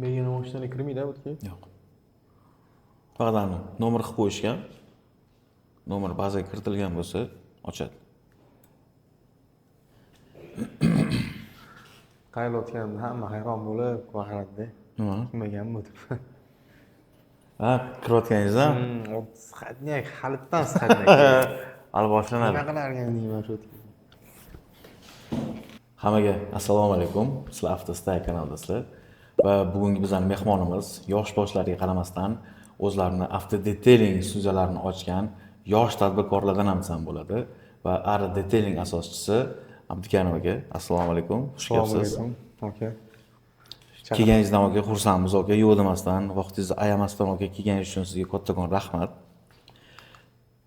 Begona mashinalar kirmaydi bu yerga. Yo'q. Faqat nomer qilib qo'yishgan. Nomer bazaga kiritilgan bo'lsa, ochadi. Qaylayotganda hamma hayron bo'lib qaradi. Nima? Kim ekan bu deb. Ha, kirayotganingizda Sxatnyak, halitdan sxatnyak. hali boshlanadi. Nima qilarkan deyman shu. Hammaga assalomu alaykum. Sizlar Avtostay kanaldasizlar. Va bugungi bizning mehmonimiz yosh boshlariga qaramasdan o'zlarini avtodetailing studiyalarini ochgan yosh tadbirkorlardan ham desam bo'ladi va Ara Detailing asoschisi Abdukanov aka. Assalomu alaykum. Xush kelibsiz. Assalomu alaykum. Aka. Kelganingizdan aka xursandmiz aka. Yo'q demasdan, vaqtingizni ayamasdan aka kelganingiz uchun sizga kattakon rahmat.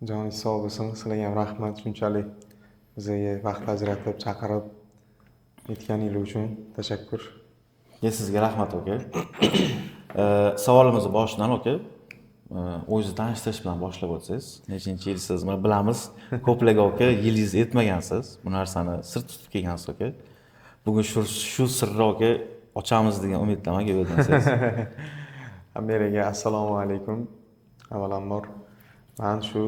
Joningiz sog' bo'lsin. Sizlarga ham rahmat shunchalik bizga vaqt ajratib chaqirib yetganingiz uchun tashakkur. Sizga rahmat aka. Savolimizni boshidan aka, o'zingizni tanishtirish bilan boshlab o'tsangiz, nechinchi yilsiz? Mana bilamiz, ko'plarga aka yilingiz yetmagansiz. Bu narsani sir tutib kelgansiz aka. Bugun shu sirni aka ochamiz degan umiddaman, yo'ldansiz. Hammaga assalomu alaykum. Avvalambor men shu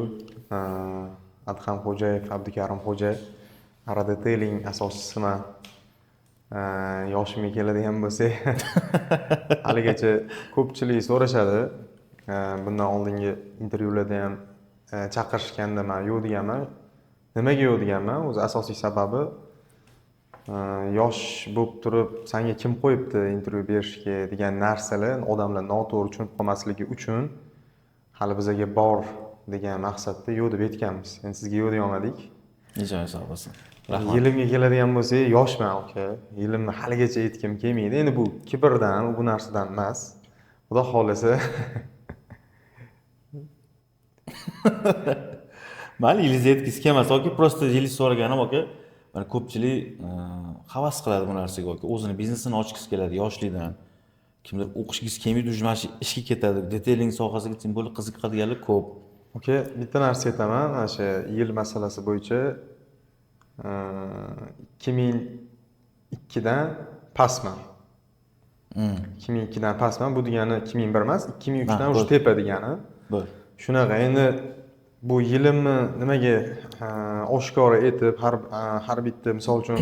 Adham Xo'jayev, Abdukarim Xo'jayev Ara Detailing asoschisiman. Yoshimga keladigan bo'lsa, haligacha ko'pchilik so'rashadi. Bundan oldingi intervyularda ham chaqirishganda men yo'q deganman. Nimaga yo'q deganman? O'zi asosiy sababi yosh bo'lib turib, senga kim qo'yibdi intervyu berishga degan narsalar odamlar noto'g'ri tushunib qolmasligi uchun hali bizga bor degan maqsadda yo'q deb aytganmiz. Endi sizga yo'q deya olmadik. Ijoyingiz sog' bo'lsin. Yilimga keladigan bo'lsa, yoshman aka. Yilimni haligacha aytgim kelmaydi. Endi bu kibrdan, bu narsadan emas. Xudo xolasa. Mayli, yilingiz yetkisi kelmas yoki prosta yilingiz so'raganim aka. Mana ko'pchilik havas qiladi bu narsaga aka. O'zini biznesini ochgisi keladi yoshlikdan. Kimdir o'qishgisi kelmaydi, ujmash ishga ketadi. Detailing sohasiga tim bo'lib qiziqadiganlar ko'p. Aka, bitta narsa aytaman, mana shu yil masalasi bo'yicha 2002 dan pastman. 2002 dan pastman. Bu degani 2001 emas, 2003 dan o'sha tepa degani. Bo'l. Shunaqa. Endi bu yilimni nimaga oshkora etib har bitta, misol uchun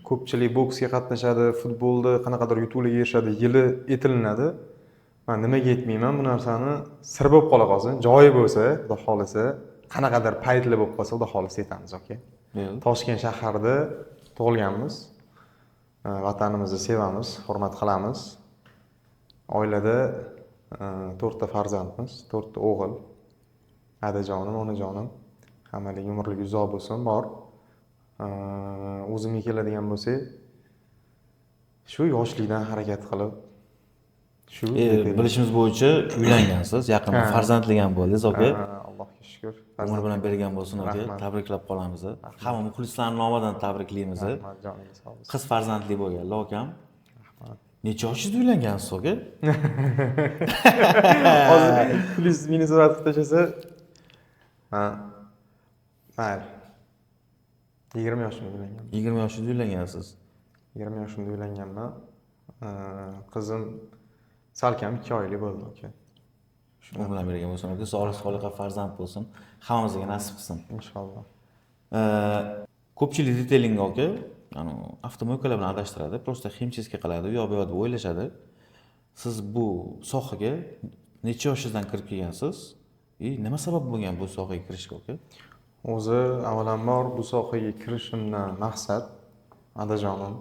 ko'pchilik boksga qatnashadi, futbolda qanaqadir yutuqlarga erishadi, yili aytilinadi. Men nimaga aytmayman, bu narsani sir bo'lib qola qolsin. Joyi bo'lsa, xudo xolasa, qanaqadir paytli bo'lib qolsa, xudo xolasa aytamiz, aka. Toshkent shahrida tug'ilganmiz. Vatanimizni sevamiz, hurmat qilamiz. Oilada 4 ta farzandmiz, 4 ta o'g'il. Adajonim, onajonim, hammalik umrlik uzoq bo'lsin, bor. O'zimga keladigan bo'lsa, shu yoshlikdan harakat qilib, shu bilishimiz bo'yicha uylangansiz, yaqinda farzandli ham bo'ldingiz, aka. Allohga shukr. Umr bilan bergan bo'lsin, aka. Tabriklab qolamiz. Hamma muxlislarning nomidan tabriklaymiz. Rahmat, joningiz sog' bo'lsin. Qiz farzandli bo'lganlar, akam. Necha yoshingizda uylangansiz, aka? Hozir plyus minus qilib tashasa, mayli. 20 yoshimda uylanganman. 20 yoshingizda uylangansiz. 20 yoshimda uylanganman. Qizim salkam 2 oylik bo'ldi, aka. Umr bilan bergan bo'lsin, aka. Sog'lik sog'liqqa farzand bo'lsin. Hammamizga nasib qilsin. Inshaalloh. Ko'pchilik detailing aka, avtomobillar bilan adashtiradi, prosta ximchiska qiladi, u yoq bu yoq deb o'ylashadi. Siz bu sohaga necha yoshingizdan kirib kelgansiz? Nima sabab bo'lgan bu sohaga kirishga aka? O'zi avvalambor bu sohaga kirishimdan maqsad adajonim,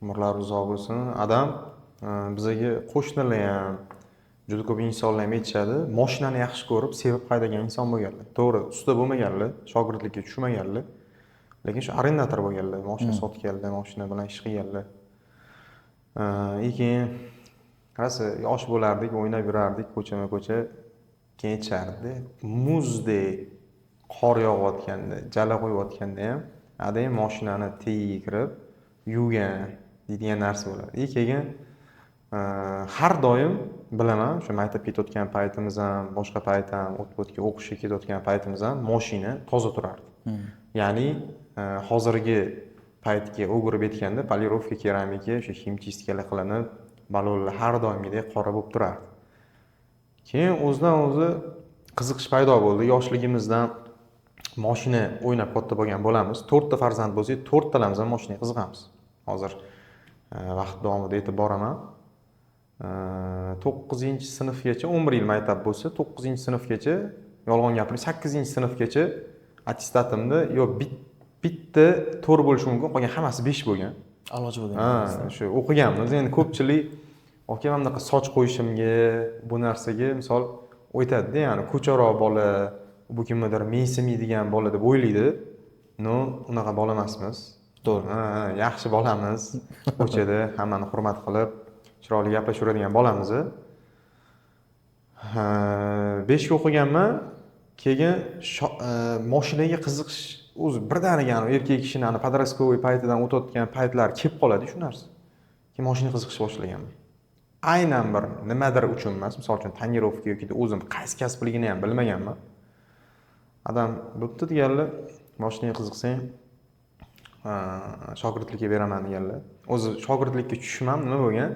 umrlari uzoq bo'lsin. Adam bizga qo'shnilar ham, juda ko'p insonlar ham aytishadi, mashinani yaxshi ko'rib, sevib haydagan inson bo'lganlar. To'g'ri, usta bo'lmaganlar, shogirdlikka tushmaganlar, lekin shu arendator bo'lganlar, mashina sotganlar, mashina bilan ish qilganlar. Keyin qarasa, yosh bo'lardik, o'ynab yurardik, ko'chama-ko'cha. Keyin aytishardi, muzdek qor yog'ayotganda, jala qo'yayotganda ham adang mashinani tagiga kirib yuvgan deydigan narsa bo'ladi. Keyin har doim bilaman, shu maktabga ketayotgan paytimiz ham, boshqa payt ham, o'tga o'qishga ketayotgan paytimiz ham mashina toza turardi. Ya'ni hozirgi paytga o'girib aytganda polirovka keramika, o'sha ximchiskalar qilinib, balonlar har doimgidek qora bo'lib turardi. Keyin o'zidan o'zi qiziqish paydo bo'ldi. Yoshligimizdan mashina o'ynab katta bo'lgan bo'lamiz. 4 ta farzand bo'lsak, 4 talamiz ham mashinaga qiziqamiz. Hozir vaqt davomida aytib boraman. 9-sinfgacha, 11 yil maktab bo'lsa, 9-sinfgacha, yolg'on gapirib 8-sinfgacha attestatimda yo bitta 4 bo'lishi mumkin, qolgan hammasi 5 bo'lgan. Aloji bo'lgan. Shu o'qiganmiz. Endi ko'pchilik aka mana bunaqa soch qo'yishimga, bu narsaga misol o'ytadi-da, ya'ni ko'charoq bola, bu kimnidir mensimaydigan bola deb o'ylaydi. No, unaqa bola emasmiz. To'g'ri. Yaxshi bolamiz. Ko'chada hammani hurmat qilib, chiroyli gaplashaveradigan bolamiz. 5 ga o'qiganman. Keyin mashinaga qiziqish o'zi birdaniga erkak kishini podrastkovoy paytidan o'tayotgan paytlar kelib qoladi shu narsa. Keyin mashinaga qiziqish boshlaganman. Aynan bir nimadir uchun emas, misol uchun tonirovka yoki o'zim qaysi kasbligini ham bilmaganman. Adam bo'pti deganlar, mashinaga qiziqsang, shogirdlikka beraman deganlar. O'zi shogirdlikka tushmam nima bo'lgan?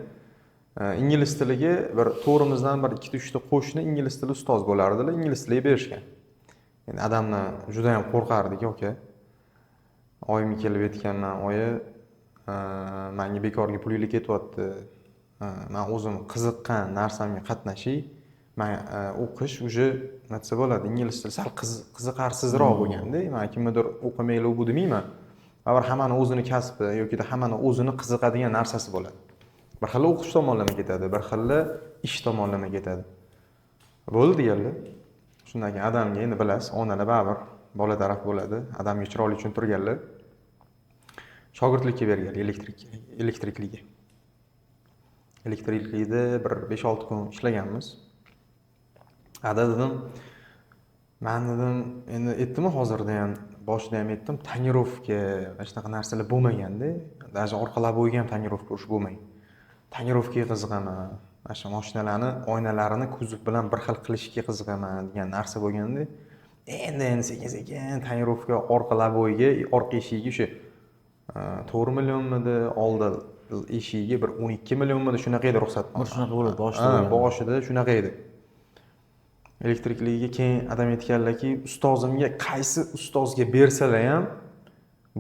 Ingliz tiliga bir to'g'rimizdan bir 2-3 ta qo'shni ingliz tili ustoz bo'lardilar, ingliz tiliga berishgan. Endi adamni juda ham qo'rqardik, aka. Oyim kelib aytganman, oyi, menga bekorga pulingiz ketyapti. Men o'zim qiziqqan narsamga qatnashiy, men o'qish uje nima bo'ladi, ingliz tili sal qiziqarsizroq bo'lganda, men kimnidir o'qimaylik bu demayman. Baribir hammani o'zini kasbi yoki hammani o'zini qiziqadigan narsasi bo'ladi. Bir xil o'qish tomonlama ketadi, bir xil ish tomonlama ketadi. Bo'ldi deganlar. Shundan keyin adamga endi bilasiz, onalar baribir bola taraf bo'ladi. Adamga chiroyli tushuntirganlar. Shogirdlikka bergan elektrikliga. Elektriklikda bir 5-6 kun ishlaganmiz. Dedim, men dedim, endi aytdim hozirda ham, boshida ham aytdim, tonirovka, mana shunaqa narsalar bo'lmaganda, даже orqalab bo'lgan tonirovka urush bo'lmagan. Tonirovkaga qiziqaman. Mana shu mashinalarni oynalarini kuzov bilan bir xil qilishga qiziqaman degan narsa bo'lganda, endi sekin-sekin tonirovka orqalab bo'yiga, orqa eshigiga o'sha 4 millionmidi, oldi eshigiga bir 12 millionmidi shunaqa edi ruxsat. Shunaqa bo'ladi boshida. Boshida shunaqa edi. Elektrikligiga keyin adam aytganlarki, ustozimga qaysi ustozga bersalar ham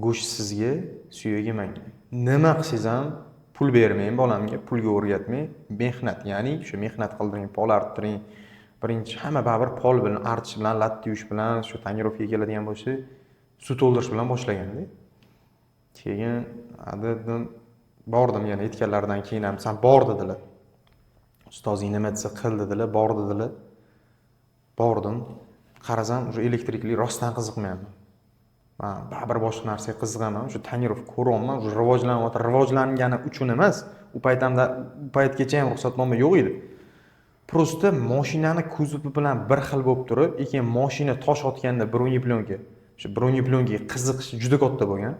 go'sht sizga, suyak yemang. Nima qilsangiz ham pul bermang bolamga, pulga o'rgatmang, mehnat, ya'ni shu mehnat qildiring, pol arttiring. Birinchi hamma baribir pol bilan, artish bilan, lat yuvish bilan, shu tonirovkaga keladigan bo'lsa, suv to'ldirish bilan boshlaganda. Keyin dedim, bordim, yana aytganlardan keyin ham sen bor dedilar. Ustozing nima desa qil dedilar, bor dedilar. Bordim, qarasam, o'sha elektriklik rostdan qiziqmayapman. Men baribir boshqa narsaga qiziqaman, shu tonirovka ko'ryapman, o'sha rivojlanyapti, rivojlangani uchun emas, u paytgacha ham ruxsatnoma yo'q edi. Prosta mashinani kuzovi bilan bir xil bo'lib turib, keyin mashina tosh otganda broneplyonka, shu broneplyonkaga qiziqish juda katta bo'lgan.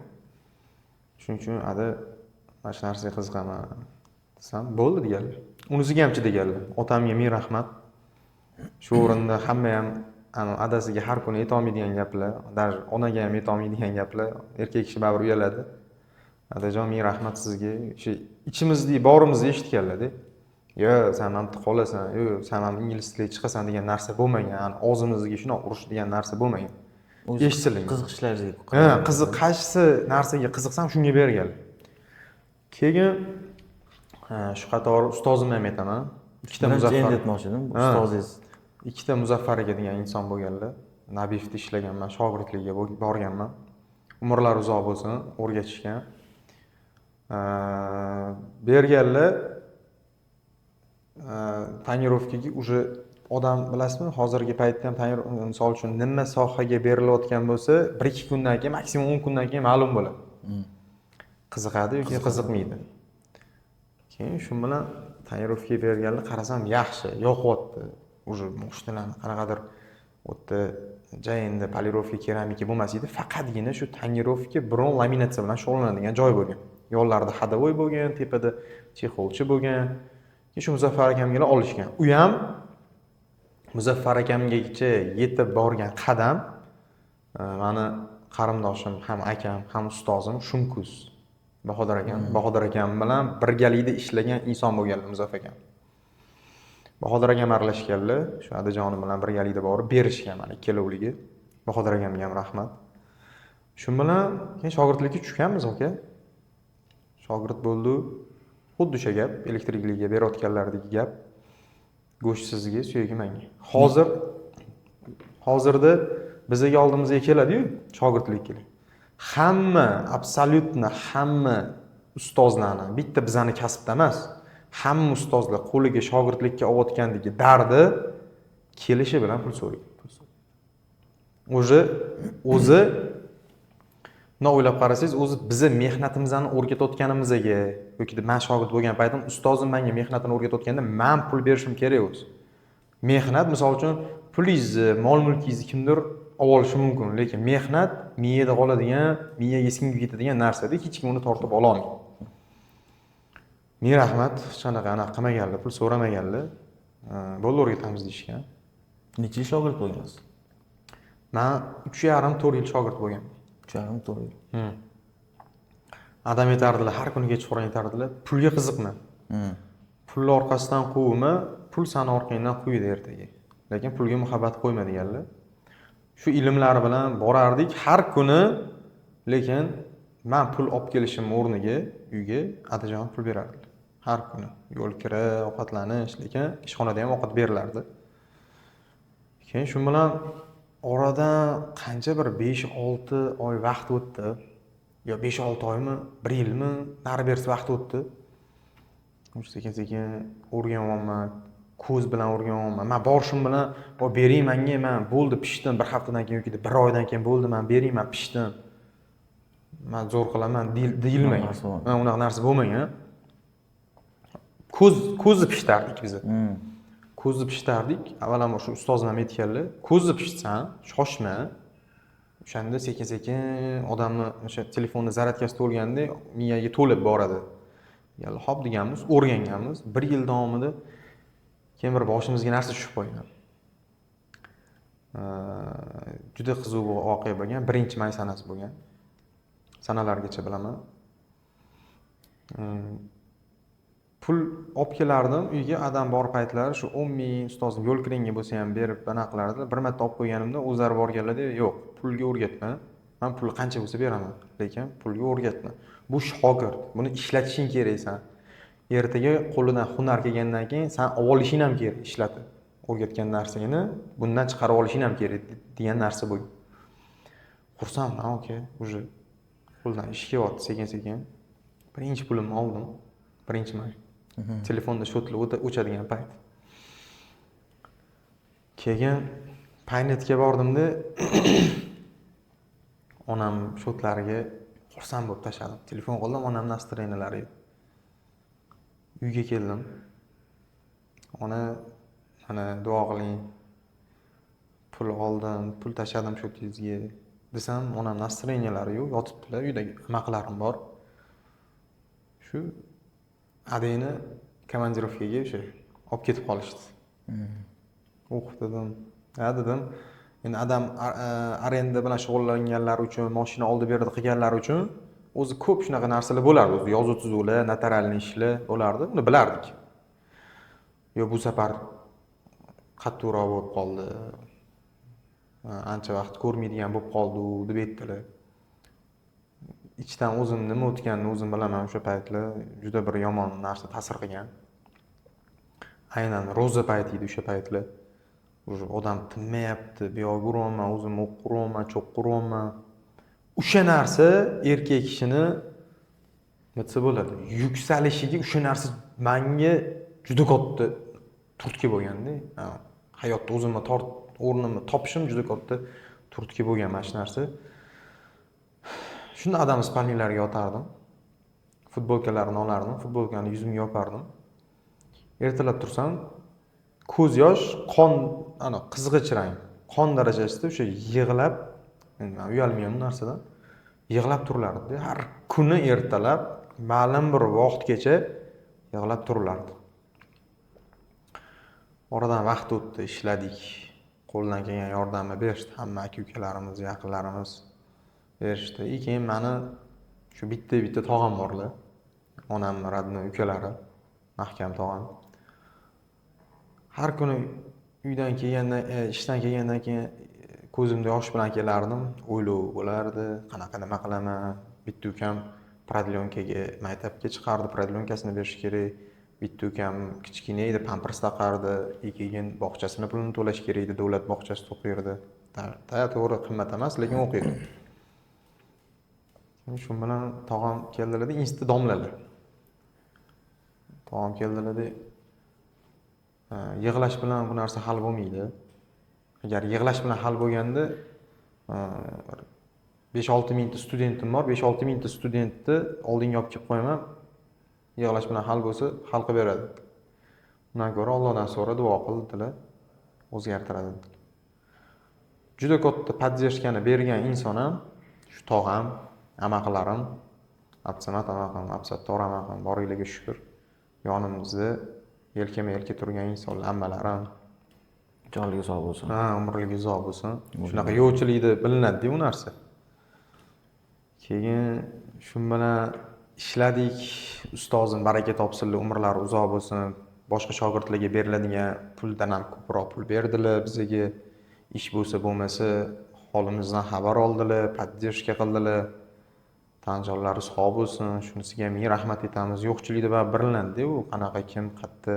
Shuning uchun mana shu narsaga qiziqaman desam, bo'ldi deganlar. Unisiga ham chidaganlar. Otamga ming rahmat. Shu o'rinda hamma ham adasiga har kuni aytolmaydigan gaplar, даже onaga ham aytolmaydigan gaplar, erkak kishi baribir uyaladi. Adajon, ming rahmat sizga. Shu ichimizdagi borimizni eshitganlar-da. Yo, sen ham qolasan, yo, sen ham ingliz tiliga chiqasan degan narsa bo'lmagan, og'zimizga shuna urish degan narsa bo'lmagan. Eshitsinlar. Qiziqishlaringizga. Qaysi narsaga qiziqsam shunga berganlar. Keyin shu qator ustozimni ham aytaman. Ikkita Muzaffar aytmoqchidim, ustozingiz. Ikkita Muzaffar aka degan inson bo'lganlar. Nabifda ishlaganman, shogirdlikka borganman. Umrlar uzoq bo'lsin, o'rgatishgan. Berganlar tonirovkaga уже odam bilasizmi, hozirgi paytda ham misol uchun nima sohaga berilayotgan bo'lsa, 1-2 kundan keyin, maksimum 10 kundan keyin ma'lum bo'ladi. Qiziqadi yoki qiziqmaydi. Keyin shu bilan tonirovkaga berganlar qarasam yaxshi, yoqyapti. Уже mashinalarni qanaqadir o'tda jayinda polirovka keramika bo'lmas edi, faqatgina shu tonirovka bron laminatsiya bilan shug'ullanadigan joy bo'lgan. Yo'llarda hadavoy bo'lgan, tepada chexolchi bo'lgan. Shu Muzaffar akamga olishgan. U ham Muzaffar akamgacha yetib borgan qadam meni qarindoshim, ham akam, ham ustozim Shunkus Bahodir akam bilan birgalikda ishlagan inson bo'lganlar Muzaffar akam. Bahodir akam aralashganlar, shu Adajonim bilan birgalikda borib berishgan mana ikkalovligi. Bahodir akamga ham rahmat. Shu bilan keyin shogirdlikka tushganmiz aka. Shogird bo'ldi. Xuddi o'sha gap, elektrikliga berayotganlardagi gap. Go'shtsizga, suyagi menga. Hozirda bizga oldimizga keladi-yu, shogirdlikka. Hamma, absolyutno hamma ustozlarni, bitta bizani kasbda emas, hamma ustozlar qo'liga shogirdlikka olayotgandagi dardi kelishi bilan pul so'raydi. O'zi no o'ylab qarasangiz, o'zi bizni mehnatimizni o'rgatayotganimizga yoki men shogird bo'lgan paytim ustozim menga mehnatini o'rgatayotganda men pul berishim kerak o'zi. Mehnat, misol uchun, pulingizni, mol-mulkingizni kimdir olishi mumkin, lekin mehnat miyada qoladigan, miyaga singib ketadigan narsada hech kim uni tortib ola olmaydi. Ming rahmat, anaqa qilmaganlar, pul so'ramaganlar. Bo'ldi o'rgatamiz deyishgan. Necha yil shogird bo'ldingiz? Men 3,5-4 yil shogird bo'lganman. 3,5-4 yil. Adam yetardilar, har kuni kechqurun yetardilar. Pulga qiziqma. Pulni orqasidan quvma, pul seni orqangdan quydi ertaga. Lekin pulga muhabbat qo'yma deganlar. Shu ilmlar bilan borardik har kuni, lekin men pul olib kelishim o'rniga uyga Adajon pul berardi. Har kuni yo'l kira, ovqatlanish, lekin ishxonada ham ovqat berilardi. Keyin shu bilan oradan qancha bir 5-6 oy vaqt o'tdi. Yo 5-6 oymi, 1 yilmi, nari bersa vaqt o'tdi. Sekin-sekin o'rganyapman, ko'z bilan o'rganyapman. Men borishim bilan, "Voy bering menga, men bo'ldi, pishdim, bir haftadan keyin yoki 1 oydan keyin bo'ldi, men bering, men pishdim." Men zo'r qilaman deyilmagan. Men unaqa narsa bo'lmagan. Ko'zni pishtardik biz. Ko'zni pishtardik. Avvalambor shu ustozim ham aytganlar, ko'zni pishsan, shoshma. O'shanda sekin-sekin odamni o'sha telefonda zaryadkasi to'lganda miyaga to'lib boradi. Yalla hop deganmiz, o'rganganmiz. 1 yil davomida keyin bir boshimizga narsa tushib qo'ygan. Juda qiziq voqea bo'lgan. 1-may sanasi bo'lgan. Sanalargacha bilaman. Pul olib kelardim uyga, adam bor paytlari shu 10 ming ustozim yo'l kiringga bo'lsa ham berib bana qilardi. Bir marta olib qo'yganimda o'zlari borganlarda, "Yo'q, pulga o'rgatma. Men pul qancha bo'lsa beraman, lekin pulga o'rgatma. Bu shogird, buni ishlatishing kerak san. Ertaga qo'lidan hunar kelgandan keyin san olishing ham kerak, ishlatib. O'rgatgan narsangni bundan chiqarib olishing ham kerak" degan narsa bu. Xursandman, aka, уже qo'ldan ish kelyapti sekin-sekin. Birinchi pulimni oldim. 1-may. Telefonda shotlar o'chadigan payt. Keyin paynetga bordimda onam shotlariga xursand bo'lib tashladim. Telefon qildim, onamning astrenalari yo'q. Uyga keldim. Ona, mana duo qiling. Pul oldim, pul tashladim shotingizga. Desam, onamning astrenalari yo'q, yotibdilar, uydagi amaqlarim bor. Shu adayni komandirovkaga o'sha olib ketib qolishdi. Dedim. Dedim. Endi adam arenda bilan shug'ullanganlar uchun, mashina oldi berdi qilganlar uchun o'zi ko'p shunaqa narsalar bo'lardi. O'zi yozuv tuzuvlar, notarialniy ishlar bo'lardi. Uni bilardik. Yo bu safar qattiqroq bo'lib qoldi. Ancha vaqt ko'rmaydigan bo'lib qoldi deb aytdilar. Ichdan o'zim nima o'tganini o'zim bilaman, o'sha paytlar juda bir yomon narsa ta'sir qilgan. Aynan roza payti edi o'sha paytlar. Odam tinmayapti, bu yoqqa uryapman, o'zimni o'qiryapman, cho'qqiryapman. O'sha narsa erkak kishini nima bo'ladi? Yuksalishiga o'sha narsa menga juda katta turtki bo'lganda. Hayotda o'zimni o'rnimni topishim juda katta turtki bo'lgan mana shu narsa. Shunda adam spalnilarga yotardim. Futbolkalarini olardim, futbolkani yuzimga yopardim. Ertalab tursam, ko'z yosh, qon, qizg'ich rang, qon darajasida o'sha yig'lab, men uyalmayman bu narsadan. Yig'lab turilardi. Har kuni ertalab ma'lum bir vaqtgacha yig'lab turilardi. Oradan vaqt o'tdi, ishladik. Qo'ldan kelgan yordamni berishdi hamma aka-ukalarimiz, yaqinlarimiz berishdi. Keyin meni Shu bitta tog'am borlar. Onam, radni ukalari, mahkam tog'am. Har kuni uydan kelgandan, ishdan kelgandan keyin ko'zimda yosh bilan kelardim. O'ylov bo'lardi, qanaqa nima qilaman. Bitta ukam prodlyonkaga, maktabga chiqardi, prodlyonkasini berish kerak. Bitta ukam kichkina edi, pampers taqardi, keyin bog'chasini pulini to'lash kerak edi, davlat bog'chasi o'qirdi. To'g'ri qimmat emas, lekin o'qiydi. Shu bilan tog'am keldilar, institut domlalar. Tog'am keldilar, yig'lash bilan bu narsa hal bo'lmaydi. Agar yig'lash bilan hal bo'lganda 5-6 mingta studentim bor, 5-6 mingta studentni oldinga olib kelib qo'yaman. Yig'lash bilan hal bo'lsa, hal qilib beradi. Undan ko'ra Allohdan so'ra duo qildilar, o'zgartiradi. Juda katta podдержканы bergan inson ham shu tog'am, amaqlarim, Absamat amaqam, Absattor amaqam, boringlarga shukr. Yonimizda yelkama-yelka turgan insonlar, ammalarim. Jonligi sog' bo'lsin. Umrligi uzoq bo'lsin. Shunaqa yo'qchilikda bilinadi bu narsa. Keyin shu bilan ishladik. Ustozim baraka topsinlar, umrlari uzoq bo'lsin. Boshqa shogirdlarga beriladigan puldan ham ko'proq pul berdilar bizga. Ish bo'lsa bo'lmasa holimizdan xabar oldilar, podдержка qildilar. Tanjonlari sog' bo'lsin. Shunisiga ming rahmat aytamiz. Yo'qchilikda va bilinadi u qanaqa kim qayerda.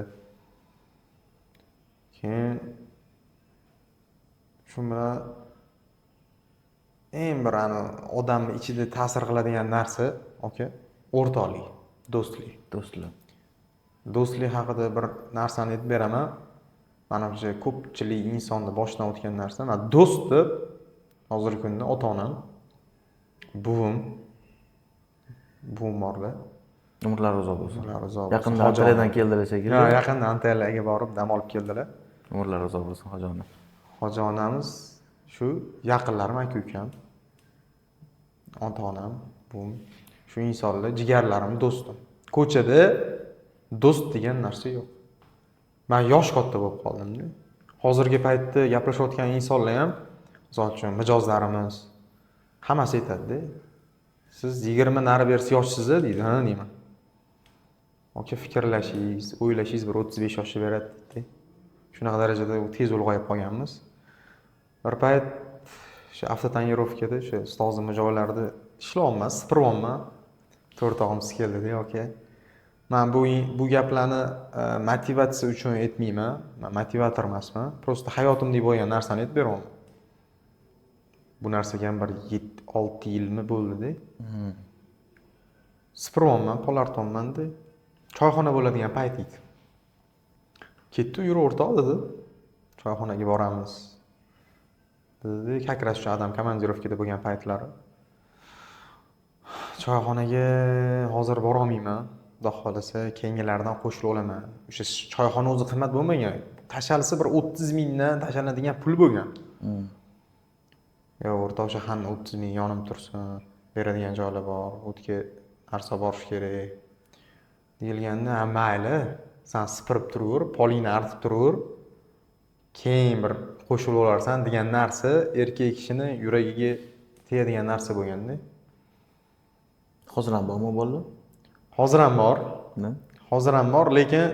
Keyin shu bilan eng bir odamning ichida ta'sir qiladigan narsa, o'rtoqlik, do'stlik. Do'stlik haqida bir narsani aytib beraman. Mana bu ko'pchilik insonni boshidan o'tgan narsa. Men do'st deb hozirgi kunda ota-onam, buvim borlar. Umrlari uzoq bo'lsin. Yaqinda Yaqinda Antalyadan keldilar shekilli. Yaqinda Antalyaga borib dam olib keldilar. Umrlari uzoq bo'lsin hojiona. Hojijonamiz shu yaqinlarim, aka-ukam, ota-onam, buvim, shu insonlar jigarlarim, do'stim. Ko'chada do'st degan narsa yo'q. Men yosh katta bo'lib qoldim-da. Hozirgi paytda gaplashayotgan insonlar ham, misol uchun mijozlarimiz hammasi aytadi-da. Siz 20 nari bersa yoshsiz deydi, ha deyman. Fikrlashingiz, o'ylashingiz bir 35 yoshga beradi-da. Shunaqa darajada tez ulg'ayib qolganmiz. Bir payt shu avtotonirovkada shu ustozimning joylarida ishlayapman, sipiryapman. To'rtog'imiz keldi-da, Men bu gaplarni motivatsiya uchun aytmayman. Men motivator emasman. Prosta hayotimda bo'lgan narsani aytib beraman. Bu narsaga ham bir 7-6 yilmi bo'ldi-da. Sipiryapman, polartonman-da. Choyxona bo'ladigan payt edi. Ketdi, yur o'rtoq dedi. Choyxonaga boramiz. Dedi, kakras shu adam komandirovkada bo'lgan paytlari. Choyxonaga hozir bora olmayman. Xudo xolasa, keyingilardan qo'shilib olaman. O'sha choyxona o'zi qimmat bo'lmagan. Tashalsa bir 30 mingdan tashalanadigan pul bo'lgan. Yo, o'rtoq o'sha ham 30 ming yonim tursin. Beradigan joylar bor. O'tga narsa borish kerak. Deyilganda, mayli, sen sipirib turaver, polingni artib turaver. Keyin bir qo'shilib olarsan degan narsa erkak kishini yuragiga tegadigan narsa bo'lganda. Hozir ham bormi bolalar? Hozir ham bor. Ne? Hozir ham bor, lekin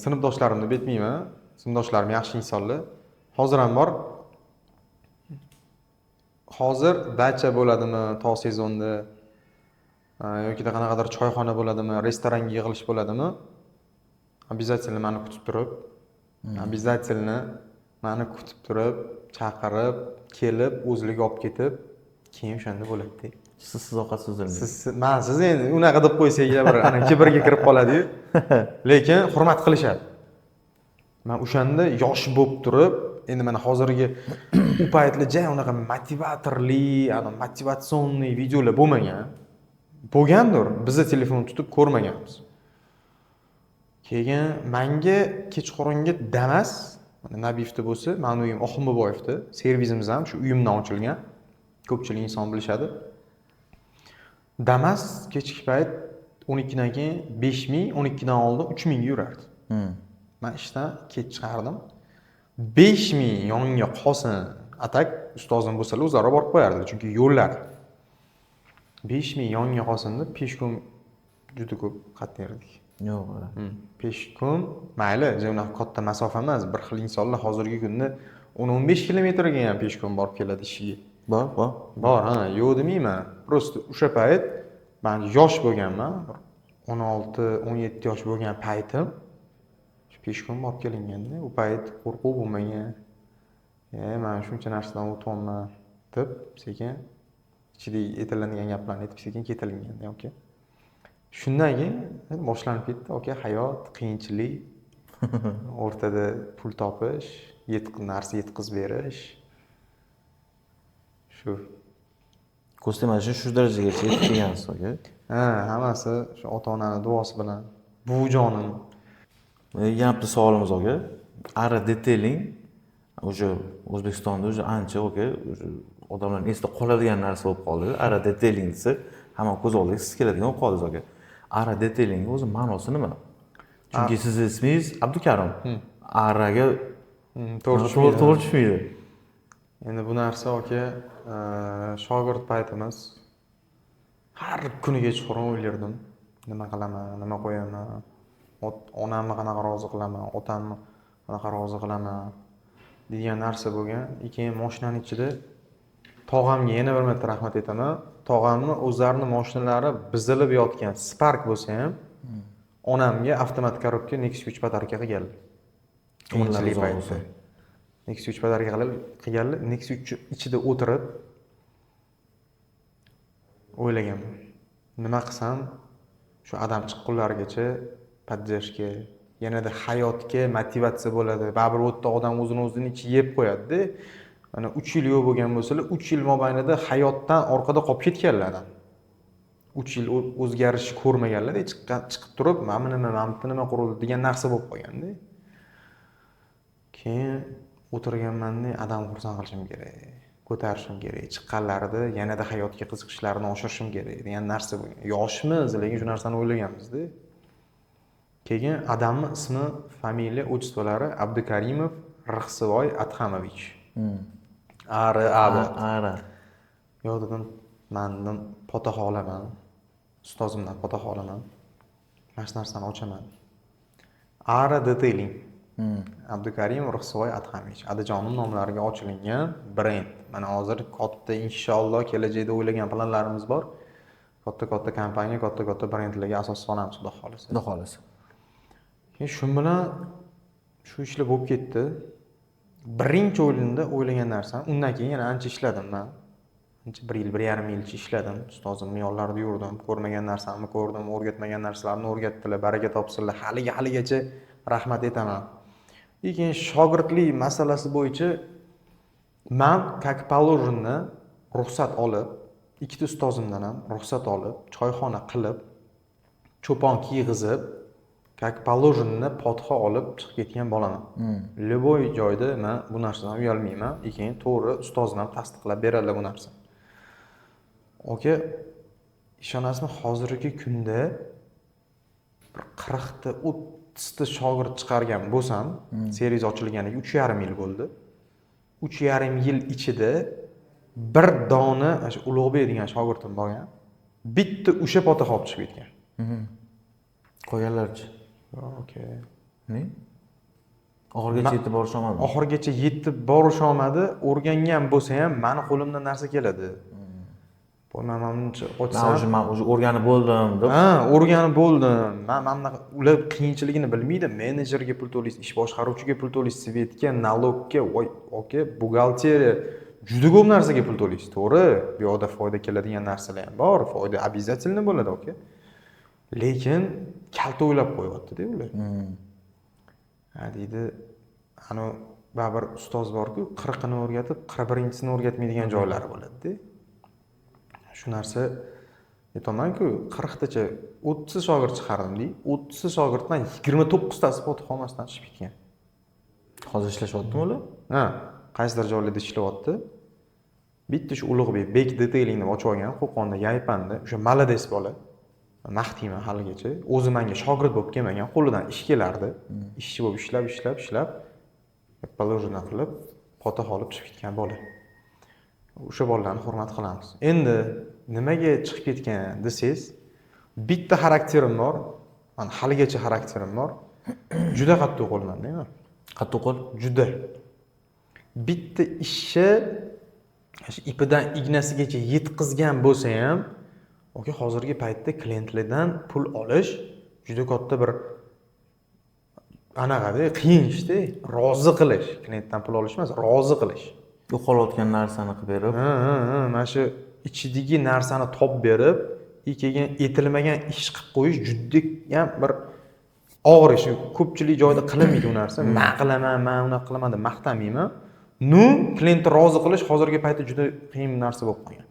sinfdoshlarimni betmayman. Sinfdoshlarim yaxshi insonlar. Hozir ham bor. Hozir dacha bo'ladimi, to sezonda yoki qanaqadir choyxona bo'ladimi, restoranga yig'ilish bo'ladimi? Обязательно meni kutib turib, обязательно meni kutib turib, chaqirib, kelib, o'zligi olib ketib, keyin o'shanda bo'ladi-da. Siz ovqat so'zlaysiz. Siz endi unaqa deb qo'ysangiz bir kibrga kirib qoladi-yu. Lekin hurmat qilishadi. Men o'shanda yosh bo'lib turib, endi mana hozirgi u paytlar unaqa motivatorli, motivatsionniy videolar bo'lmagan. Bo'lgandir, bizni telefon tutib ko'rmaganmiz. Keyin menga kechqurungi Damas, mana Nabiyevda bo'lsa, mening uyim Oxunboboyevda, servisimiz ham shu uyimdan ochilgan. Ko'pchilik inson bilishadi. Damas kechki payt 12 dan keyin 5 ming, 12 dan oldin 3 ming yurardi. Men ishdan kech chiqardim. 5 ming yonga qolsin, atak ustozim bo'lsalar o'zlari borib qo'yardi, chunki yo'llar. 5000 yonga qolsin deb peshkom juda ko'p qatnayardik. Yo'q. Peshkom mayli, unaqa katta masofa emas. Bir xil insonlar hozirgi kunda 10-15 kilometrga ham peshkom borib keladi ishiga. Bor. Bor, ha, yo'q demayman. Prosta o'sha payt men yosh bo'lganman, 16-17 yosh bo'lgan paytim peshkom borib kelinganda, u payt qo'rquv bo'lmagan. Men shuncha narsadan o'tyapman deb sekin ichida aytiladigan gaplarni aytib sekin ketilingan, yoki. Shundan keyin boshlanib ketdi, hayot, qiyinchilik, o'rtada pul topish, narsa yetkazib berish. Shu. Ko'rsatmasi shu darajagacha yetib kelgansiz, aka. Ha, hammasi shu ota-onaning duosi bilan. Buvijonim. Yana bitta savolimiz aka. Ara detailing o'sha O'zbekistonda o'sha ancha aka, odamlarning esida qoladigan narsa bo'lib qoldi. Ara detailing desa, hamma ko'z oldiga siz keladigan bo'lib qoldi aka. Ara detailing o'zi ma'nosi nima? Chunki sizning ismingiz Abdukarim. Araga to'g'ri tushmaydi. Endi bu narsa shogird paytimiz har kuni kechqurun o'ylardim. Nima qilaman, nima qo'yaman, onamni qanaqa rozi qilaman, otamni qanaqa rozi qilaman degan narsa bo'lgan. Keyin mashinaning ichida tog'amga yana bir marta rahmat aytaman. Tog'amni o'zlarining mashinalari bizilib yotgan Spark bo'lsa ham, onamga avtomat korobka Nexus 3 podarka qilganlar. Qiyinchilik paytida. Nexus 3 podarka qilganlar, Nexus 3 ichida o'tirib o'ylaganman. Nima qilsam shu adam chiqqunlarigacha поддержка, yanada hayotga motivatsiya bo'ladi. Baribir o'tda odam o'zini ichi yeb qo'yadi-da. Mana 3 yil yo'q bo'lgan bo'lsa-lar, 3 yil mobaynida hayotdan orqada qolib ketganlar adam. 3 yil o'zgarishni ko'rmaganlar-da, chiqib turib, mana nima qurildi degan narsa bo'lib qolganda. Keyin o'tirganman-da, adam xursand qilishim kerak, ko'tarishim kerak, chiqqanlarida yanada hayotga qiziqishlarini oshirishim kerak degan narsa bo'lgan. Yoshmiz, lekin shu narsani o'ylaganmiz-da. Keyin adamning ismi, familiya, otchестволari Abdukarimov Rixsivoy Adhamovich. Ara. Yo'q dedim, mendan potox olaman. Ustozimdan potox olaman. Mana shu narsani ochaman. Ara detailing. Abdukarimov Rixsivoy Adhamovich. Adajonim nomlariga ochilingan brend. Mana hozir katta inshaalloh kelajakda o'ylagan planlarimiz bor. Katta kompaniya, katta brendlarga asos solamiz, xudo xolisa. Xudo xolisa. Shu bilan shu ishlar bo'lib ketdi. Birinchi o'yinda o'ylagan narsam, undan keyin yana ancha ishladim men. Ancha 1 yil, 1,5 yilcha ishladim. Ustozimning yo'llarida yurdim, ko'rmagan narsamni ko'rdim, o'rgatmagan narsalarni o'rgatdilar, baraka topsinlar. Haligacha rahmat aytaman. Lekin shogirdlik masalasi bo'yicha men как положено ruxsat olib, ikkita ustozimdan ham ruxsat olib, choyxona qilib, cho'pon kiyg'izib, как положено potixa olib chiqib ketgan bolaman. Любой joyda men bu narsadan uyalmayman. Keyin to'g'ri ustozim ham tasdiqlab beradilar bu narsani. Aka, ishonasizmi, hozirgi kunda bir 40 ta, 30 ta shogird chiqargan bo'lsam, seriya ochilganiga 3,5 yil bo'ldi. 3,5 yil ichida bir dona shu Ulug'bek degan shogirdim bo'lgan. Bitta o'sha potixa olib chiqib ketgan. Qo'yganlarchi. Okay. Ne? Oxirgacha yetib borish olmadi. Oxirgacha yetib borish olmadi. O'rgangan bo'lsa ham meni qo'limdan narsa keladi. Bo'lmamancha ochsam, Men o'sha o'rganib bo'ldim deb. Ha, o'rganib bo'ldim. Men ular qiyinchiligini bilmaydi. Menejerga pul to'laysiz, ish boshqaruvchiga pul to'laysiz, svetga, nalogga, buxgalteriya, juda ko'p narsaga pul to'laysiz, to'g'ri? Bu yoqda foyda keladigan narsalar ham bor, foyda обязательно bo'ladi, aka. Lekin kalta o'ylab qo'yapti-da ular. Ha deydi, ana baribir ustoz bor-ku, 40 ni o'rgatib, 41-sini o'rgatmaydigan joylari bo'ladi-da. Shu narsa aytaman-ku, 40 tacha 30 shogird chiqardim-da. 30 shogirddan 29 tasi potixa olmasdan chiqib ketgan. Hozir ishlashyaptimi ular? Ha, qaysidir joylarda ishlayapti. Bitta shu Ulug'bek Bek Detailing deb ochib olgan, Qo'qonda, Yaypanda, o'sha malades bola. Maqtiyman haligacha. O'zi menga shogird bo'lib kelmagan, qo'lidan ish kelardi. Ishchi bo'lib ishlab, положено qilib, potixa olib chiqib ketgan bola. O'sha bolalarni hurmat qilamiz. Endi nimaga chiqib ketgan desangiz, bitta xarakterim bor. Mana haligacha xarakterim bor. Juda qattiq qo'lman, men. Qattiq qo'l. Juda. Bitta ishni ipidan ignasigacha yetkazgan bo'lsa ham, hozirgi paytda klientlardan pul olish juda katta bir anaqada qiyin ishda. Rozi qilish, klientdan pul olish emas, rozi qilish. Yo'qolayotgan narsani qilib berib, Mana shu ichidagi narsani topib berib, keyin etilmagan ish qilib qo'yish juda ham bir og'ir ish. Ko'pchilik joyda qilinmaydi u narsa. Men qilaman, men uni qilaman deb maqtamayman. Klientni rozi qilish hozirgi paytda juda qiyin narsa bo'lib qolgan.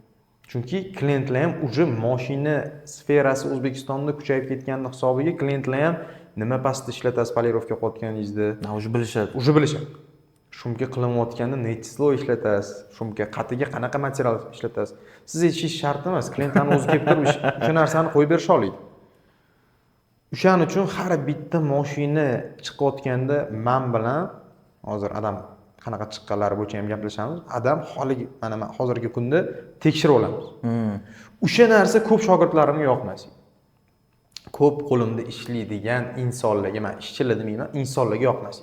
Chunki klientlar ham uje mashina sferasi O'zbekistonda kuchayib ketganning hisobiga klientlar ham nima pastda ishlatasiz polirovka qilayotganingizda, uje bilishadi. uje bilishadi. Shumka qilinayotganda nechi slov ishlatasiz, shumka qatiga qanaqa material ishlatasiz. Siz aytishingiz shart emas, klientlarning o'zi kelib turib o'sha narsani qo'yib berisha oladi. O'shaning uchun har bitta mashina chiqayotganda men bilan hozir adam qanaqa chiqqanlari bo'yicha ham gaplashamiz. Adam mana hozirgi kunda tekshirib olamiz. O'sha narsa ko'p shogirdlarimga yoqmas. Ko'p qo'limda ishlaydigan insonlarga, men ishchilar demayman, insonlarga yoqmas.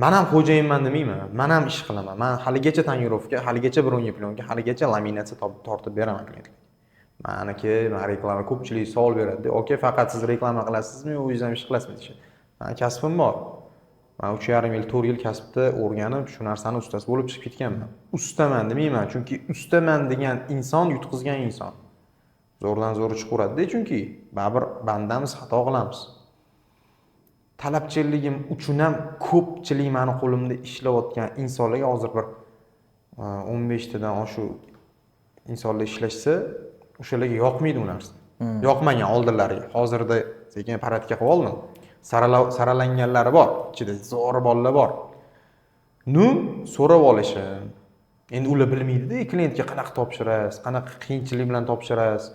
Men ham xo'jayinman demayman. Men ham ish qilaman. Men haligacha tonirovka, haligacha bronye plyonka, haligacha laminatsiya tortib beraman klientlarga. Meniki, men reklama ko'pchilik savol beradi. Faqat siz reklama qilasizmi, o'zingiz ham ish qilasizmi deydi. Men kasbim bor. Men 3,5 yil, 4 yil kasbda o'rganib, shu narsani ustasi bo'lib chiqib ketganman. Ustaman demayman, chunki ustaman degan inson yutqizgan inson. Zo'rdan zo'r chiqaveradi, chunki baribir bandamiz, xato qilamiz. Talabchiligim uchun ham ko'pchilik meni qo'limda ishlayotgan insonlarga hozir bir 15 tadan oshiq insonlar ishlashsa, o'shalarga yoqmaydi u narsa. Yoqmagan oldinlariga. Hozirda sekin paradga qilib oldim. Saralanganlari bor, ichida zo'r bolalar bor. So'rab olishim. Endi ular bilmaydi-da, klientga qanaqa topshirasiz, qanaqa qiyinchilik bilan topshirasiz,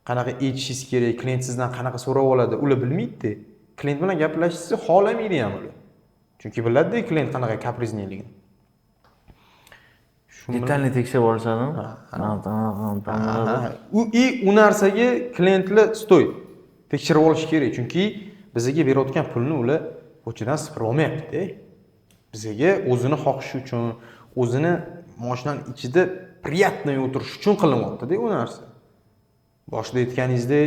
qanaqa aytishingiz kerak, klient sizdan qanaqa so'rab oladi, ular bilmaydi-da. Klient bilan gaplashishni xohlamaydi ham ular. Chunki biladi-da klient qanaqa kaprizniligini. Detalni tekshirib olishadimi? U narsaga klientlar stoy tekshirib olish kerak, chunki bizga berayotgan pulni ular ko'chadan sipirib olmayapti-da. Bizga o'zini xohishi uchun, o'zini mashinaning ichida приятный o'tirish uchun qilinyapti-da u narsa. Boshida aytganingizdek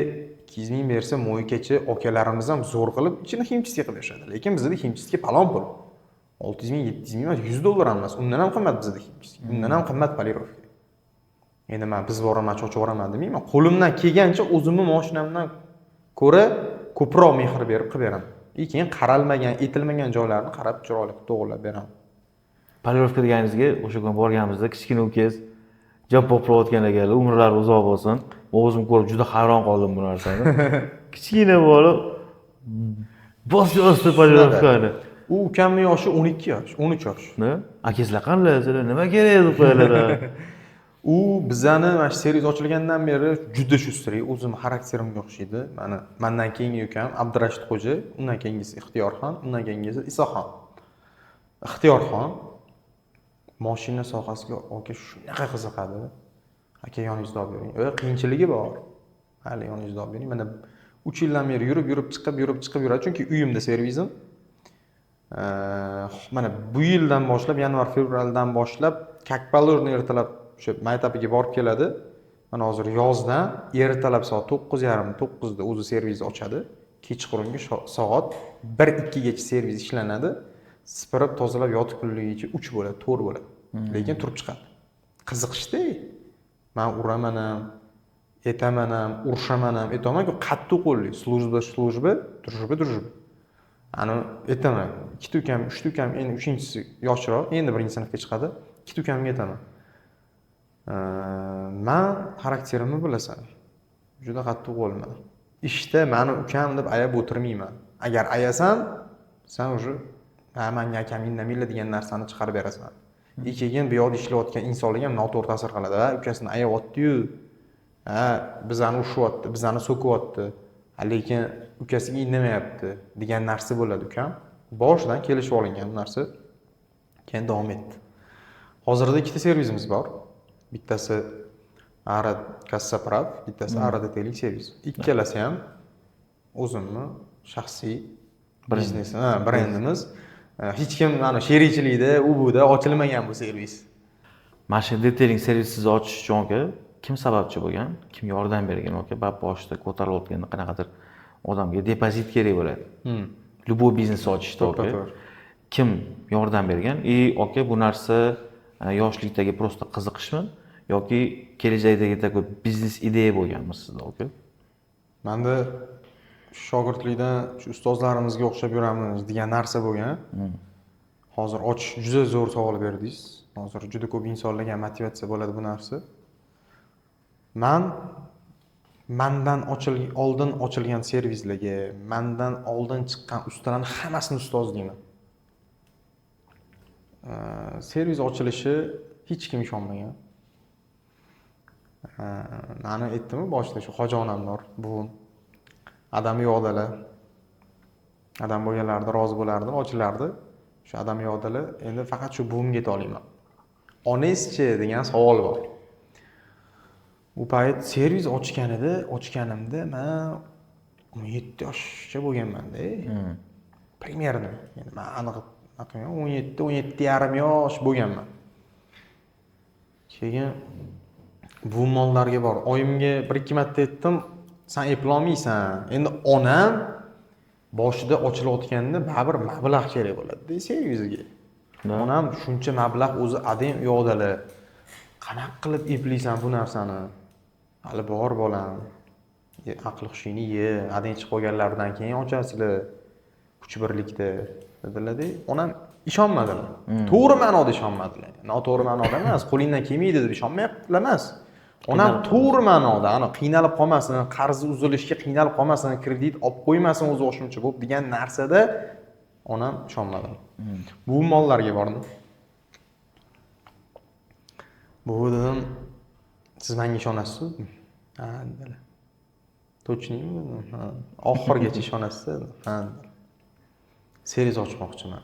200 ming bersa, mo'ykachi akalarimiz ham zo'r qilib ichini ximchiska qilib berishadi. Lekin bizda ximchiska palon pul. 600 ming, 700 ming emas, 100 dollar emas. Undan ham qimmat bizda ximchiska. Undan ham qimmat polirovka. Endi men biz boraman, cho'chib boraman demayman. Qo'limdan kelgancha o'zimni mashinamdan ko'ra ko'proq mehr berib qilib beraman. Keyin qaralmagan, etilmagan joylarni qarab chiroyli qilib to'g'rilab beraman. Polirovka deganingizga o'sha kun borganimizda kichkina ukangiz jab poplayotgan ekanlar, umrlari uzoq bo'lsin. O'zim ko'rib juda hayron qoldim bu narsani. Kichkina bola bosib polirovkani. U ukamning yoshi 12 yosh, 13 yosh. Akangizlar qanday, nima kerak deb qo'yadilar. U bizani mana shu servis ochilgandan beri juda shustrik, o'zim xarakterimga o'xshaydi. Mendan keyingi ukam Abdurashid xo'ja, undan keyingisi Ixtiyorxon, undan keyingisi Isoxon. Ixtiyorxon mashina sohasiga shunaqa qiziqadi. Aka yoningizda olib yuring. Qiyinchiligi bor. Hali yoningizda olib yuring. Mana 3 yildan beri yurib chiqib yuradi, chunki uyimda servisim. Mana bu yildan boshlab, yanvar-fevraldan boshlab kakbalurni ertalab o'sha maytapiga borib keladi. Mana hozir yozdan ertalab soat 9:30-9 da o'zi servisni ochadi. Kechqurungi soat 1-2 gacha servis ishlanadi. Sipirib, tozalab yotib kunligicha 3 bo'ladi, 4 bo'ladi. Lekin turib chiqadi. Qiziqishda. Men uraman ham, etaman ham, urishaman ham, aytaman-ku qattiq qo'lli, slujba, družba. Ani aytaman. 2 ukam, 3 ukam, endi 3-inchisi yoshroq, endi 1-sinfga chiqadi. 2 ukamga aytaman. Men xarakterimni bilasan. Juda qattiq qo'lman. Ishda meni ukam deb ayab o'tirmayman. Agar ayasam, sen уже menga akam indamaylar degan narsani chiqarib berasan. Keyin bu yoqda ishlayotgan insonlarga ham noto'g'ri ta'sir qiladi. Ukasini ayayotdi-yu. Bizani urishyapti, bizani so'kyapti. Lekin ukasiga indamayapti degan narsa bo'ladi ukam. Boshidan kelishib olingan narsa keyin davom etdi. Hozirda ikkita servisimiz bor. Bittasi Ara Kassaprav, bittasi Ara detailing servis. Ikkalasi ham o'zimni shaxsiy biznes, brendimiz. Hech kim mana sherikchilikda, u buda ochilmagan bu servis. Mashina detailing servisini ochish uchun aka kim sababchi bo'lgan? Kim yordam bergan aka? Boshida ko'tarilayotganda qanaqadir odamga depozit kerak bo'ladi. Любой biznes ochishda aka. Kim yordam bergan? Aka bu narsa yoshlikdagi prosta qiziqishmi yoki kelajakdagi такой biznes ideya bo'lganmi sizda aka? Menda shogirdlikdan shu ustozlarimizga o'xshab yuramiz degan narsa bo'lgan. Hozir ochish juda zo'r savol berdingiz. Hozir juda ko'p insonlarga motivatsiya bo'ladi bu narsa. Mendan oldin ochilgan servislarga, mendan oldin chiqqan ustalarni hammasini ustoz deyman. Servis ochilishi hech kim ishonmagan. Mani aytdim boshida shu Hoji onamlar, buvim adam yo'qdilar. Adam bo'lganlarida rozi bo'lardim, ochilardi. Shu adam yo'qdilar. Endi faqat shu buvimga ayta olaman. Onangizchi degan savol bor. U payt servis ochganimda men 17 yoshcha bo'lganman-da. Примерно. Ya'ni men aniq 17 yarim yosh bo'lganman. Keyin bu mollarga bor. Oyimga 1-2 marta aytdim, sen eplolmaysan. Endi onam boshida ochilayotganda baribir mablag' kerak bo'ladi-da servisiga. Onam shuncha mablag' o'zi adem yo'qdalar. Qanaqa qilib eplaysan bu narsani? Hali bor bolam. Aql hushingni ye, adem chiqib qolganlardan keyin ochasizlar. Kuch birlikda dedilar-da. Onam ishonmadilar. To'g'ri ma'noda ishonmadilar. Noto'g'ri ma'noda emas, qo'lingdan kelmaydi deb ishonmayaptilar emas. Onam to'g'ri ma'noda, qiynalib qolmasin, qarzi uzilishga qiynalib qolmasin, kredit olib qo'ymasin o'zi o'shuncha bo'lib degan narsada onam ishonmadi. Bu mollarga bordim. Bu dedim, siz menga ishonasizmi? Ha, dedilar. Точнimi? Ha, oxirgacha ishonasiz? Ha. Servis ochmoqchiman.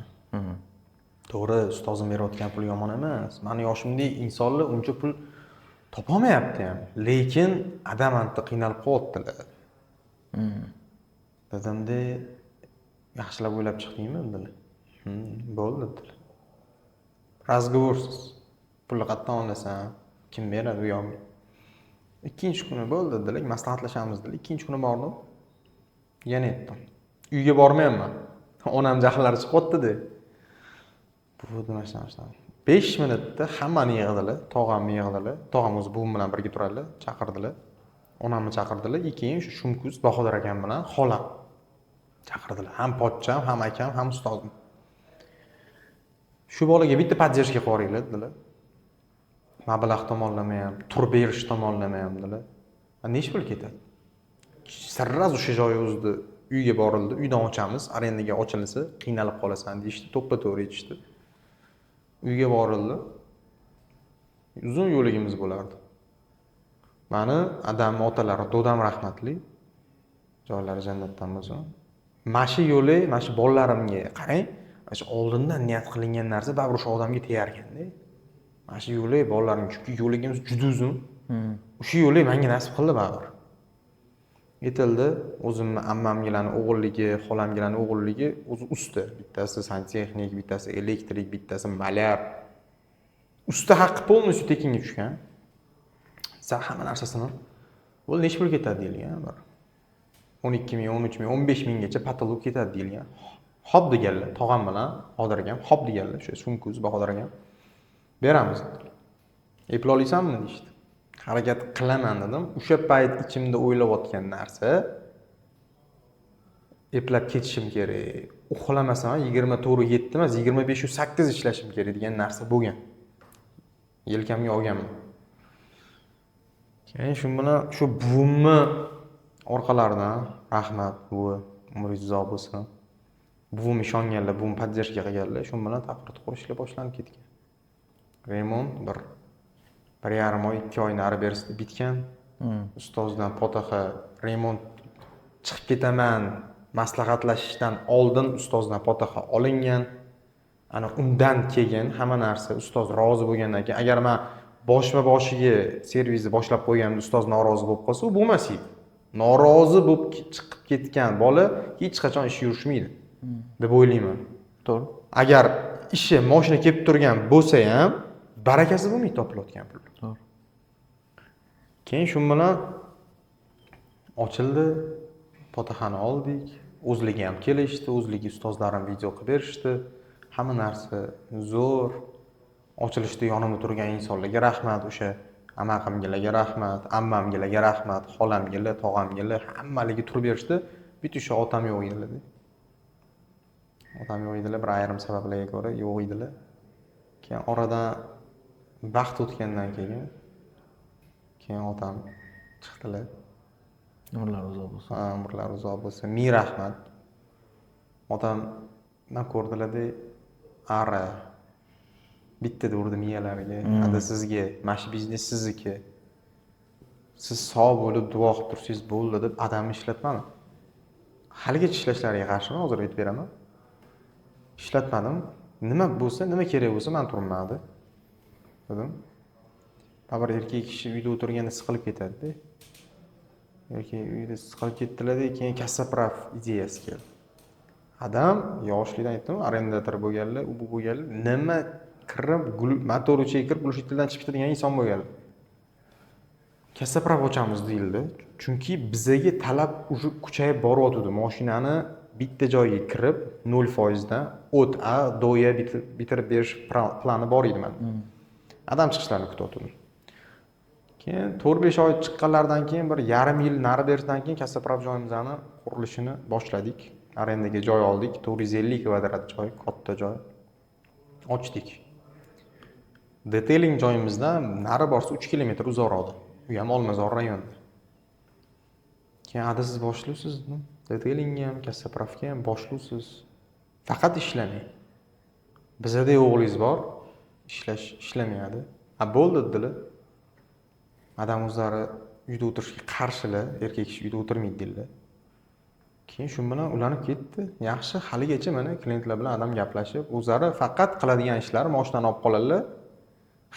To'g'ri, ustozim berayotgan pul yomon emas. Meni yoshimdek insonlar uncha pul topolmayapti ham. Lekin adamantda qiynalib qolyaptilar. Dedimda, yaxshilab o'ylab chiqdingmi dedilar. Bo'ldi dedilar. Razgovorsiz. Pulni qayerdan olasan? Kim beradi u yoqqa? Ikkinchi kuni bo'ldi dedilar, maslahatlashamiz dedilar. Ikkinchi kuni bordim. Yana aytdim. Uyga bormayapman. Onam jahllari chiqyapti-da. Bu nima 5 minutda hammani yig'dilar, tog'amni yig'dilar. Tog'am o'zi buvim bilan birga turadilar, chaqirdilar. Onamni chaqirdilar, keyin shu Shumkuz Bahodir akam bilan xolam chaqirdilar. Ham pochcham, ham akam, ham ustozim. Shu bolaga bitta поддержка qo'yinglar dedilar. Mablag' tomonlama ham, tur berish tomonlama ham dedilar. Necha pul ketadi? Sirraz o'sha joyi o'zida uyga borildi, uydan ochamiz, arendaga ochilsa, qiynalib qolasan deyishdi, to'ppa-to'g'ri aytishdi. Uyga borildi. Uzun yo'ligimiz bo'lardi. Mani adamning otalari, dodam rahmatli. Joylari jannatdan bo'lsin. Mashi yo'li, mashi bolalarimga qarang, shu oldindan niyat qilingan narsa baribir o'sha odamga tegar ekanda. Mashi yo'li bolalarim, chunki yo'ligimiz juda uzun. O'sha yo'li menga nasib qildi baribir. Yetildi, o'zimni ammamgilarning o'g'illigi, xolamgilarning o'g'illigi o'zi usta. Bittasi santexnik, bittasi elektrik, bittasi malyar. Usta haqqi полностью tekinga tushgan. Sa hamma narsasini. Bu necha pul ketadi deyilgan bir. 12 ming, 13 ming, 15 minggacha patolog ketadi deyilgan. Hop deganlar, tog'am bilan Qodir akam hop deganlar, shu Shumkuz Bahodir akam. Beramiz. Eploliysanmi deydi. Harakat qilaman dedim. O'sha payt ichimda o'ylayotgan narsa eplab ketishim kerak. Uxlamasam 24/7 emas, 25/8 ishlashim kerak degan narsa bo'lgan. Yelkamga olganman. Keyin shu bilan shu buvimni orqalaridan rahmat buvi, umringiz uzoq bo'lsin. Buvim ishonganlar, buvim поддержка qilganlar, shu bilan taqrir qo'yishlar boshlanib ketgan. Remont bir 1,5 oy, 2 oy nari berisida bitgan. Ustozdan potaxa remont chiqib ketaman maslahatlashishdan oldin ustozdan potaxa olingan. Ana undan keyin hamma narsa ustoz rozi bo'lgandan keyin agar men boshiga servisni boshlab qo'yganimda ustoz norozi bo'lib qolsa, u bo'lmas edi. Norozi bo'lib chiqib ketgan bola hech qachon ish yurishmaydi deb o'ylayman. To'g'ri. Agar ishi mashina kelib turgan bo'lsa ham, barakasi bo'lmaydi topilayotgan pul. To'g'ri. Keyin shu bilan ochildi, fotoxona oldik, o'zligi ham kelishdi, o'zligi ustozlarim video qilib berishdi. Hamma narsa zo'r. Ochilishda yonimda turgan insonlarga rahmat, o'sha amaqimgalarga rahmat, ammamgalarga rahmat, xolamgalar, tog'amgalar hammaliga turib berishdi. Bitta o'sha otam yo'q edilar. Otam yo'q edilar, bir ayrim sabablarga ko'ra yo'q edilar. Keyin oradan vaqt o'tgandan keyin otam chiqdilar. Umrlari uzoq bo'lsin. Ha, umrlari uzoq bo'lsin. Ming rahmat. Otam nima ko'rdilar-da, ara bitta urdi miyalariga. Ada sizga, mana shu biznes sizniki. Siz sog' bo'lib duo qilib tursangiz bo'ldi deb adamni ishlatmadim. Haligacha ishlashlariga qarshiman, hozir aytib beraman. Ishlatmadim. Nima bo'lsa, nima kerak bo'lsa men turmadi. Dedim. Bir erkak kishi uyda o'tirganda siqilib ketadi-da. Yoki uyda siqilib ketdilar-da, keyin kassaprav ideyasi keldi. Adam yoshlikdan aytdim, arendator bo'lganlar, u bu bo'lganlar, nima kirib, motor ichiga kirib, glушительdan chiqib ketadigan inson bo'lganlar. Kassaprav ochamiz deyildi. Chunki bizga talab уже kuchayib boryotdi. Mashinani bitta joyga kirib 0% dan o't a doya bitirib berish plani bor edi menda. Adam chiqishlarini kutyotdim. Keyin 4-5 oy chiqqanlardan keyin bir yarim yil nari berishdan keyin kassaprav joyimizni qurilishini boshladik. Arendaga joy oldik, 450 kvadrat joy, katta joy. Ochdik. Detailing joyimizdan nari borsa 3 kilometr uzoqroqda. U ham Olmazor rayonida. Keyin adasiz boshlaysiz, detailingga ham, kassapravga ham boshlaysiz. Faqat ishlamang. Bizda o'g'lingiz bor, ishlamayadi. Bo'ldi dedilar. Adam o'zlari uyda o'tirishga qarshilar, erkak kishi uyda o'tirmaydi dedilar. Keyin shu bilan ulanib ketdi. Yaxshi, haligacha mana klientlar bilan adam gaplashib, o'zlari faqat qiladigan ishlari mashinani olib qoladilar.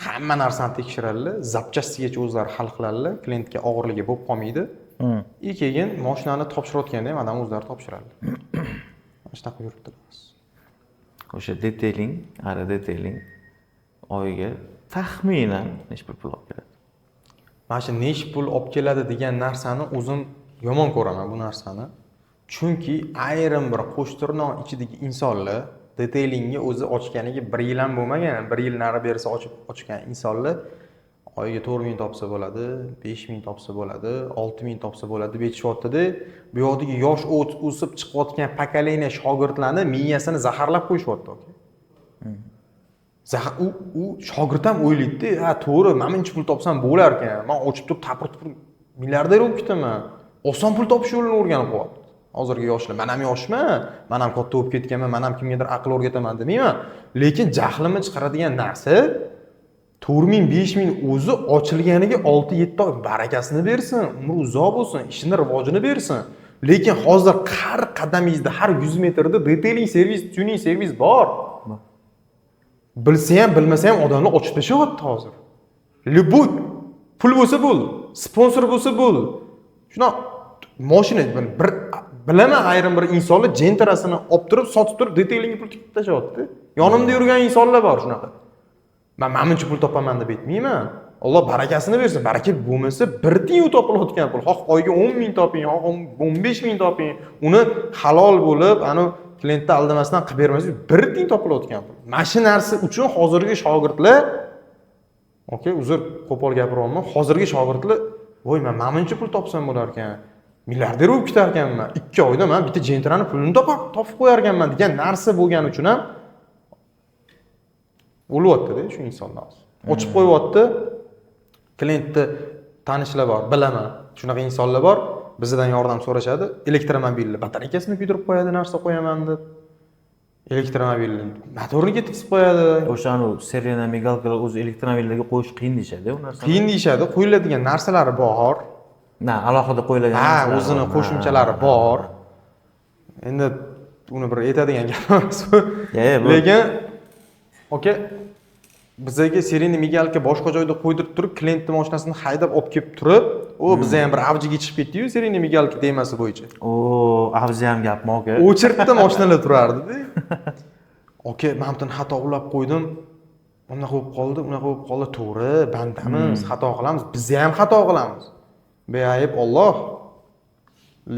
Hamma narsani tekshiradilar, zapchastigacha o'zlari hal qiladilar, klientga og'irligi bo'lib qolmaydi. Keyin mashinani topshirayotganda ham adam o'zlari topshiradi. Mana shunaqa yuribdilar. O'sha detailing, ara detailing oyiga taxminan nechta pul olib keladi? Mana shu nech pul olib keladi degan narsani o'zim yomon ko'raman bu narsani. Chunki ayrim bir qo'shtirnoq ichidagi insonlar detailingga o'zi ochganiga 1 yil ham bo'lmagan, 1 yil nari bersa ochgan insonlar oyiga 4 ming topsa bo'ladi, 5 ming topsa bo'ladi, 6 ming topsa bo'ladi deb aytishyapti-da. Bu yoqdagi yosh o'sib chiqayotgan pokoleniya shogirdlarni miyasini zaharlab qo'yishyapti. U shogird ham o'ylaydi-da, ha to'g'ri, men buncha pul topsam bo'lar ekan. Men ochib turib tapir milliarder bo'lib ketaman. Oson pul topish yo'lini o'rganib qo'yapti. Hozirgi yoshlar, men ham yoshman, men ham katta bo'lib ketganman, men ham kimgadir aql o'rgataman demayman. Lekin jahlimni chiqaradigan narsa 4000, 5000 o'zi ochilganiga 6-7 oy barakasini bersin, umri uzoq bo'lsin, ishini rivojini bersin. Lekin hozir har qadamingizda, har 100 metrda detailing servis, tuning servis bor. Bilsa ham, bilmasa ham odamlar ochib tashyapti hozir. Любой pul bo'lsa bo'ldi, sponsor bo'lsa bo'ldi. Shuna mashina bir bilaman, ayrim bir insonlar jentrasini olib turib, sotib turib, detailingga pul tikib tashyapti. Yonimda yurgan insonlar bor shunaqa. Men menimcha pul topaman deb aytmayman. Alloh barakasini bersin. Baraka bo'lmasa, bir tiyin topilayotgan pul. Xoh oyga 10 ming toping, xoh 15 ming toping. Uni halol bo'lib, ana klientni aldamasdan qilib bermasangiz, bir tiyin topilayotgan pul. Mana shu narsa uchun hozirgi shogirdlar, uzr, qo'pol gapiryapman. Hozirgi shogirdlar, "Voy, men menimcha pul topsam bo'lar ekan. Milliarder bo'lib ketar ekanman. 2 oyda men bitta jentrani pulini topib qo'yar ekanman" degan narsa bo'lgani uchun ham o'lyapti-da shu insonlar. Ochib qo'yapti. Klientni tanishlar bor, bilaman. Shunaqa insonlar bor. Bizdan yordam so'rashadi. Elektromobilni batareykasini kuydirib qo'yadi, narsa qo'yaman deb. Elektromobilni motorini ketkizib qo'yadi. O'shani sirena migalkalar o'zi elektromobillarga qo'yish qiyin deyshadi, u narsa. Qiyin deyshadi, qo'yiladigan narsalari bor. Alohida qo'yiladigan narsalar. O'zini qo'shimchalari bor. Endi uni bir aytadigan gap emas. Lekin bizaga Serena migalka boshqa joyda qo'ydirib turib, klientning mashinasini haydab olib kelib turib, biza ham bir avjiga chiqib ketdi-yu Serena migalka temasi bo'yicha. Avzi ham gapmi aka? O'chirtda mashinalar turardi-da. Aka, men bundan xato qilib qo'ydim. Unaqa bo'lib qoldi, unaqa bo'lib qoldi. To'g'ri, bandamiz, xato qilamiz. Biz ham xato qilamiz. Beayb Alloh.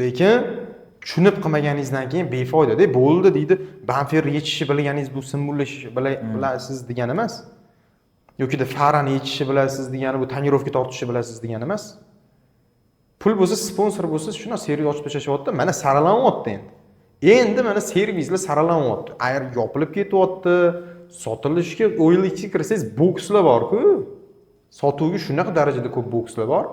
Lekin tushunib qilmaganingizdan keyin befoyda-da bo'ldi deydi. Bamfer yechishni bilganingiz bu simullashish bilasiz degani emas. Yoki farani yechishni bilasiz degani bu tonirovka tortishni bilasiz degani emas. Pul bo'lsa, sponsor bo'lsa, shuna servis ochib tashyapti. Mana saralanyapti endi. Endi mana servislar saralanyapti. Agar yopilib ketyapti, sotilishga o'yinlikka kirsangiz bokslar bor-ku. Sotuvga shunaqa darajada ko'p bokslar bor.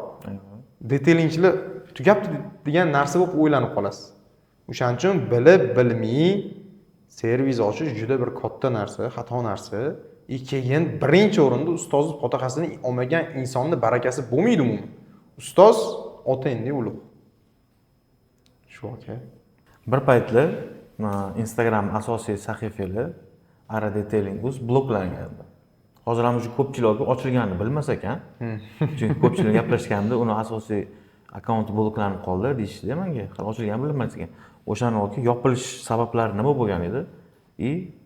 Detailingchilar tugabdi degan narsa bo'lib o'ylanib qolasiz. O'shaning uchun bilib-bilmay servis ochish juda bir katta narsa, xato narsa. Keyin birinchi o'rinda ustozning qotaqasini olmagan insonning barakasi bo'lmaydi umuman. Ustoz ota-endi ulug'. Shu aka. Bir paytlar Instagram asosiy sahifali Ara Detailing.uz bloklangan. Hozir ham o'sha ko'pchilik ochilganini bilmas ekan. Chunki ko'pchilik gaplashganda uni asosiy akkaunt bloklanib qoldi deyishdi menga. Hali ochilgani bilinmas ekan. O'shani yopilish sabablari nima bo'lgan edi?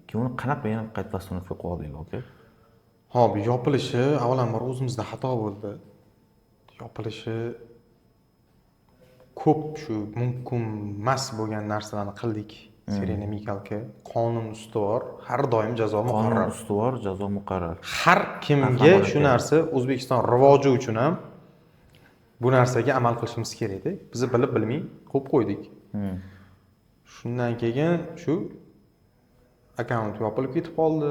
Keyin uni qanaqa yana qaytadan o'tkazib qo'ydik aka? Hop, yopilishi avvalambor o'zimizda xato bo'ldi. Yopilishi ko'p shu mumkin emas bo'lgan narsalarni qildik. Serena migalka qonun ustuvor, har doim jazo muqarrar. Qonun ustuvor, jazo muqarrar. Har kimga shu narsa O'zbekiston rivoji uchun ham bu narsaga amal qilishimiz kerak-da. Biz bilib bilmay qo'yib qo'ydik. Shundan keyin shu akkaunt yopilib ketib qoldi.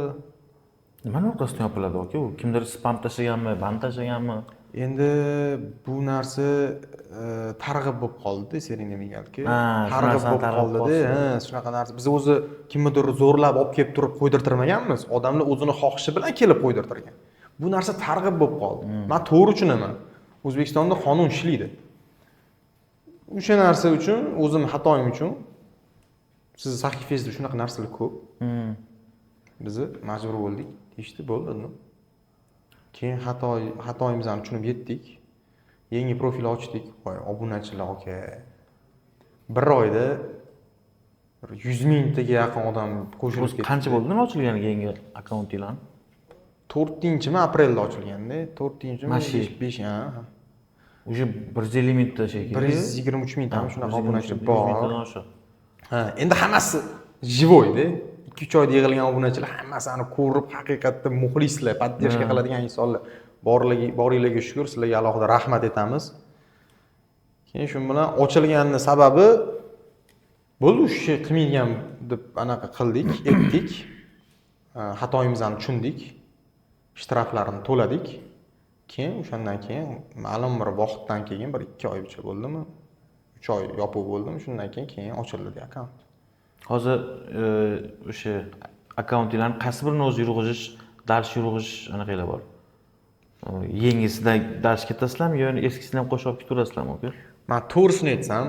Nima nuqtasidan yopiladi aka? U kimdir spam tashlaganmi, ban tashlaganmi? Endi bu narsa targ'ib bo'lib qoldi-da Serena migalka. Targ'ib bo'lib qoldi-da. Shunaqa narsa. Biz o'zi kimnidir zo'rlab olib kelib turib qo'ydirtirmaganmiz. Odamlar o'zini xohishi bilan kelib qo'ydirtirgan. Bu narsa targ'ib bo'lib qoldi. Men to'g'ri tushunaman. O'zbekistonda qonun ishlaydi. O'sha narsa uchun, o'zim xatoim uchun siz sahifangizda shunaqa narsalar ko'p. Biz majbur bo'ldik, deyishdi, bo'ldi. Keyin xatoyimizni tushunib yetdik. Yangi profil ochdik. Voy, obunachilar aka. Bir oyda 100 mingtaga yaqin odam qo'shilib ketdi. Qancha bo'ldi ochilganiga yangi akkauntinglar? 4-aprelda ochilganda, 4-5 ha. Уже 150 mingta shekilli. 123 mingtami shunaqa obunachilar bor. Endi hammasi живой-da. 2-3 oyda yig'ilgan obunachilar hammasini ko'rib, haqiqatda muxlislar, поддержка qiladigan insonlar boringlarga shukr, sizlarga alohida rahmat aytamiz. Keyin shu bilan ochilganning sababi bo'ldi, shu ish qilmaydigan deb anaqa qildik, etdik. Xatoyimizni tushundik. Shtraflarini to'ladik. Keyin o'shandan keyin ma'lum bir vaqtdan keyin bir 2 oygacha bo'ldimi? 3 oy yopiq bo'ldimi? Shundan keyin ochildi akkaunt. Hozir o'sha akkauntinglarni qaysi birini o'zi yurg'izish, dars yurg'izish anaqalar bor. Yangisidan dars ketasizlarmi yoki eskisini ham qo'shib ketaverasizlarmi aka? Men to'g'risini aytsam,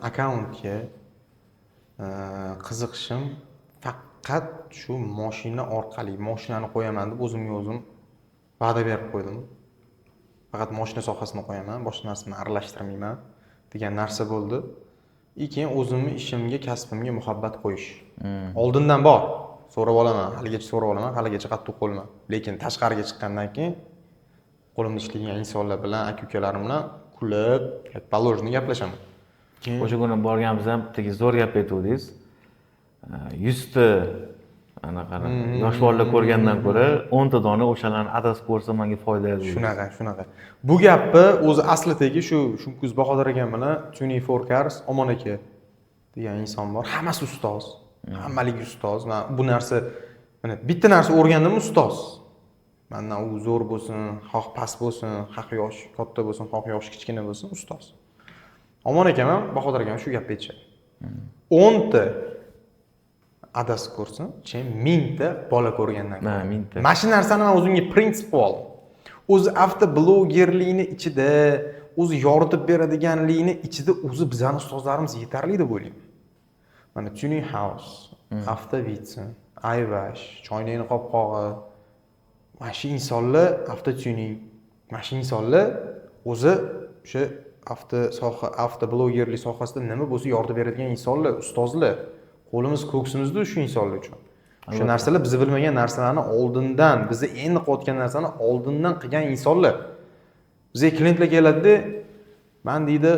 akkauntga qiziqishim faqat shu mashina orqali, mashinani qo'yaman deb o'zimga o'zim va'da berib qo'ydim. Faqat mashina sohasini qo'yaman, boshqa narsani aralashtirmayman degan narsa bo'ldi. Keyin o'zimni ishimga, kasbimga muhabbat qo'yish. Oldindan bor. So'rab olaman, haligacha so'rab olaman, haligacha qattiq qo'lman. Lekin tashqariga chiqqandan keyin qo'limda ishlaydigan insonlar bilan, aka-ukalarim bilan kulib, положено gaplashaman. O'sha kuni borganimizda ham bittaga zo'r gap aytuvdingiz. 100 ta anaqa yosh bolalar ko'rgandan ko'ra 10 ta dona o'shalarni adasib ko'rsa menga foyda edi. Shunaqa. Bu gapni o'zi aslidagi shu Shunquz Bahodir akam bilan 24 Cars Omon aka degan inson bor. Hammasi ustoz. Hammalik ustoz. Men bu narsa mana bitta narsa o'rgandim ustoz. Mendan u zo'r bo'lsin, xoh past bo'lsin, xoh yosh katta bo'lsin, xoh yosh kichkina bo'lsin, ustoz. Omon akam ham Bahodir akam shu gapni aytishadi. 10 ta adasib ko'rsin, 1000 ta bola ko'rgandan keyin. 1000 ta. Mana shu narsani men o'zimga prinsip oldim. O'zi avtoblogerlikni ichida, o'zi yoritib beradiganlikni ichida o'zi bizning ustozlarimiz yetarli deb o'ylayman. Mana Tuning House, Avtovitsin, Ayvash, choynakning qopqog'i, mana shu insonlar avtotuning, mana shu insonlar o'zi o'sha avtoblogerlik sohasida nima bo'lsa yordam beradigan insonlar, ustozlar. Qo'limiz ko'ksimizda shu insonlar uchun. O'sha narsalar biz bilmagan narsalarni oldindan, bizni endi qilayotgan narsani oldindan qilgan insonlar. Bizga klientlar keladi-da, men deydi,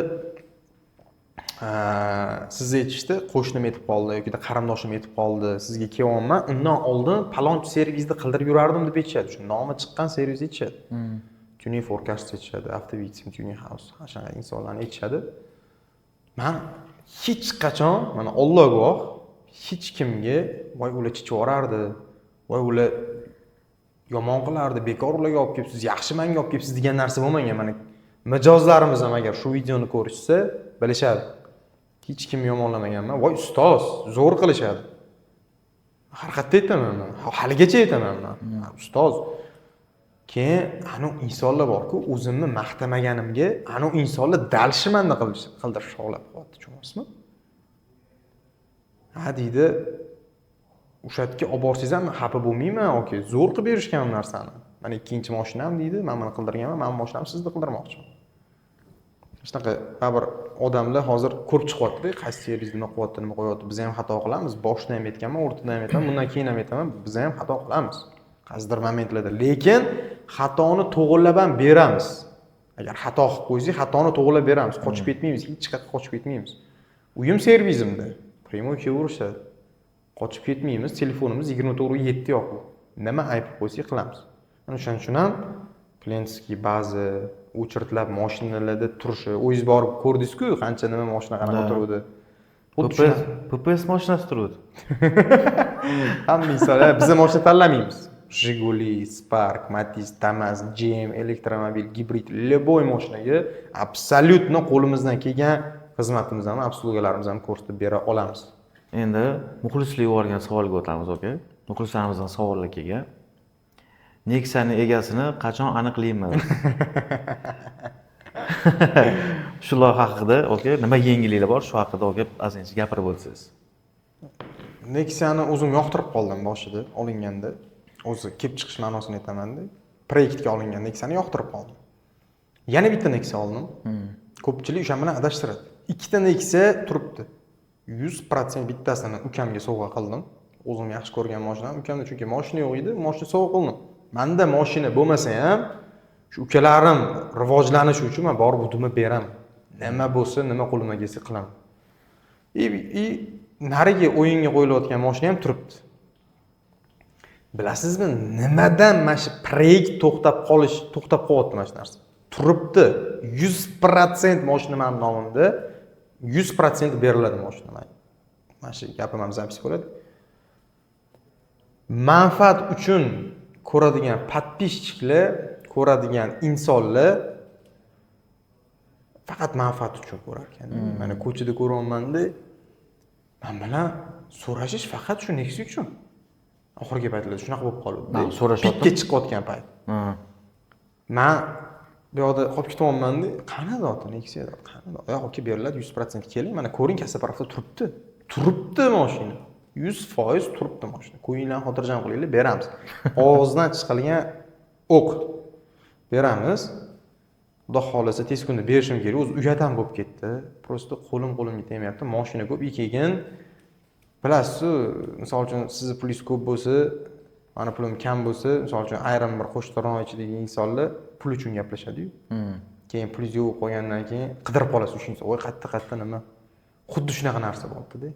sizni aytishdi, qo'shnim etib qoldi yoki qarindoshim etib qoldi, sizga kelyapman, undan oldin palonchi servizni qildirib yurardim deb aytishadi. Shu nomi chiqqan servis aytishadi. Tuning forecast aytishadi, Avtovitsim Tuning House, o'sha insonlarni aytishadi. Men hech qachon, mana Alloh guvoh, hech kimga voy ular chichivorardi, voy ular yomon qilardi, bekor ularga olib kelibsiz, yaxshi menga olib kelibsiz degan narsa bo'lmagan. Mana mijozlarimiz ham agar shu videoni ko'rishsa, bilishadi. Hech kim yomonlamaganman. Voy ustoz, zo'r qilishadi. Har qayerda aytaman men. Haligacha aytaman men. Ustoz. Keyin anu insonlar bor-ku, o'zimni maqtamaganimga anu insonlar dalshimanda qildirish xohlab qo'yadi, tushunasizmi? Ha deydi, o'sha yerga olib borsangiz ham xafa bo'lmayman, oka. Zo'r qilib berishgan bu narsani. Mana ikkinchi mashinam deydi, men buni qildirganman, men mashinamni sizni qildirmoqchiman. Shunaqa bir odamlar hozir ko'rib chiqyapti-da, qaysi servis nima qilyapti, nima qo'yapti. Biz ham xato qilamiz. Boshida ham aytganman, o'rtada ham aytaman, bundan keyin ham aytaman, biz ham xato qilamiz. Qaysidir momentlarda, lekin xatoni to'g'rilab ham beramiz. Agar xato qilib qo'ysak, xatoni to'g'rilab beramiz. Qochib ketmaymiz, hech qayerga qochib ketmaymiz. Uyim servisimda primoy kelurishadi. Qochib ketmaymiz, telefonimiz 24/7 yoqib. Nima ayb qo'ysak qilamiz. Ana o'shaning uchun ham klientskiy ba'zi o'chirtlab mashinalarda turishi, o'zingiz borib ko'rdingiz-ku, qancha nima mashina qanaqa turibdi. PPS mashinasi turibdi. Hamma insonlar biz mashina tanlamaymiz. Jiguli, Spark, Matiz, Damas, GM, elektromobil, gibrid, любой mashinaga absolyutno qo'limizdan kelgan xizmatimizni ham, obslugalarimizni ham ko'rsatib bera olamiz. Endi muxlislar yuborgan savolga o'tamiz, aka. Muxlislarimizdan savollar kelgan. Nexia'ni egasini qachon aniqlayman? Shu loyiha haqida, aka, nima yangiliklar bor? Shu haqida aka ozgincha gapirib o'tsangiz. Nexia'ni o'zim yoqtirib qoldim boshida olinganda. O'zi kelib chiqish ma'nosini aytaman-da. Proyektga olingan Nexia'ni yoqtirib qoldim. Yana bitta Nexia oldim. Ko'pchilik o'sha bilan adashtiradi. Ikkita Nexia turibdi. 100% bittasini ukamga sovg'a qildim. O'zim yaxshi ko'rgan mashinam, ukamda chunki mashina yo'q edi, mashina sovg'a qildim. Menda mashina bo'lmasa ham, shu ukalarim rivojlanishi uchun men borib budimni beraman. Nima bo'lsa, nima qo'limga kelsa qilaman. Nariga o'yinga qo'yilayotgan mashina ham turibdi. Bilasizmi, nimadan mana shu proyekt to'xtab qolyapti mana shu narsa? Turibdi. 100% mashina mening nomimda 100% beriladi mashina. Mana shu gapim ham zapis bo'ladi. Manfaat uchun ko'radigan podpисчиklar, ko'radigan insonlar faqat manfaat uchun ko'rar ekan. Mana ko'chada ko'ryapman-da, men bilan so'rashish faqat shu Nexia uchun. Oxirgi paytlarda shunaqa bo'lib qoldi. So'rashyapti. Pitga chiqayotgan payt. Men bu yoqda qolib ketyapman-da, qanada ota Nexia deb, qanada. Yo'q, aka beriladi 100% keling. Mana ko'ring, kasaparafda turibdi. Turibdi mashina. 100% turibdi mashina. Qo'yinglar, xotirjam qilinglar, beramiz. Og'izdan chiqilgan o'q beramiz. Xudo xolasa tez kunda berishim kerak. O'zi uyatdan bo'lib ketdi. Prosta qo'limga tegmayapti. Mashina ko'p keyin bilasiz, misol uchun sizni pulingiz ko'p bo'lsa, meni pulim kam bo'lsa, misol uchun ayrim bir qo'shtirnoq ichidagi insonlar pul uchun gaplashadi-yu. Keyin pulingiz yo'q qo'ygandan keyin qidirib qolasiz o'sha inson. Voy qatta nima? Xuddi shunaqa narsa bo'ldi-da.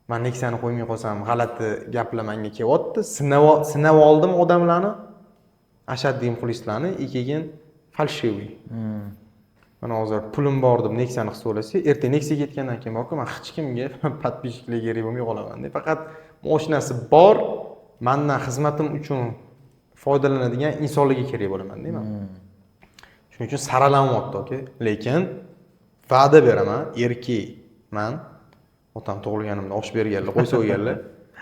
Men Nexia'ni qo'ymay qolsam, g'alati gaplar menga kelyapti. Sinab oldim odamlarni. Ashaddiy muxlislarni, keyin falshiviy. Mana hozir pulim bor deb Nexia'ni qilsa bo'lsa, erta Nexia ketgandan keyin borku, men hech kimga podpисчиklarga kerak bo'lmay qolaman-da. Faqat mashinasi bor, mendan xizmatim uchun foydalanadigan insonlarga kerak bo'laman-da men. Shuning uchun saralanyapti, aka. Lekin va'da beraman, erkak men otam tug'ilganimda osh berganlar, qo'y so'yganlar.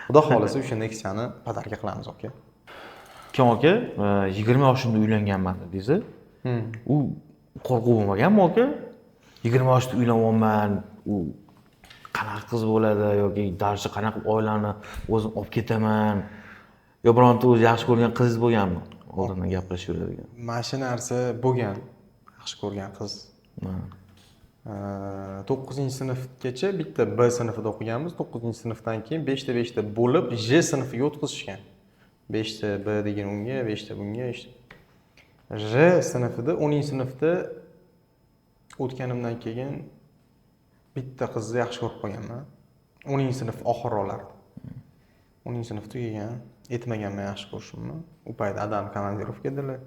Xudo xolasa o'sha Nexia'ni padarka qilamiz, aka. Kim aka, 20 yoshimda uylanganman dedingiz. U qo'rquv bo'lmaganmi aka? 20 yoshda uylanyapman, u qanaqa qiz bo'ladi yoki darcha qanaqa oilani o'zim olib ketaman yo bironta o'zi yaxshi ko'rgan qizingiz bo'lganmi? oldindan gaplashib yuradigan. Mana shu narsa bo'lgan. Yaxshi ko'rgan qiz. 9-sinfgacha bitta B sinfida o'qiganmiz. 9-sinfdan keyin 5ta bo'lib J sinfiga o'tkazishgan. 5ta B degan unga, 5ta bunga işte. J sinfida 10-sinfda o'tganimdan keyin bitta qizni yaxshi ko'rib qolganman. 10-sinf oxirroqlarida. 10-sinf tugagan, etmaganman yaxshi ko'rishimni. U payt adam komandirovkadalar.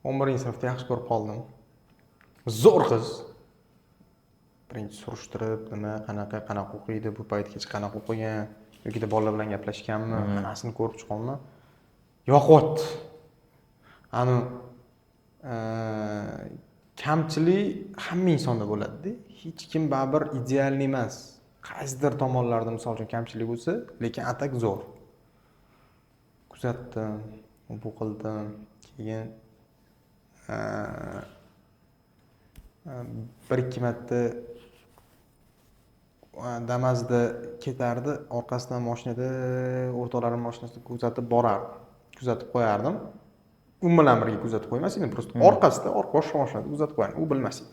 11-sinfda yaxshi ko'rib qoldim. Zo'r qiz. Birinchi surishtirib, nima, qanaqa o'qiydi, bu paytgacha qanaqa o'qigan, yoki bolalar bilan gaplashganmi, anasini ko'rib chiqolman. Yo'qotdi. Ani kamchilik hamma insonda bo'ladi-da. Hech kim baribir ideal emas. Qaysidir tomonlarda misol uchun kamchilik bo'lsa, lekin atak zo'r. Kuzatdim, bu qildim, keyin bir ikki marta Damazda ketardi, orqasidan mashinada, o'rtoqlarim mashinasida kuzatib borardim. Kuzatib qo'yardim. U bilan birga kuzatib qo'ymas edim, prosta orqasida, boshqa mashinada kuzatib qo'yardim. U bilmas edi.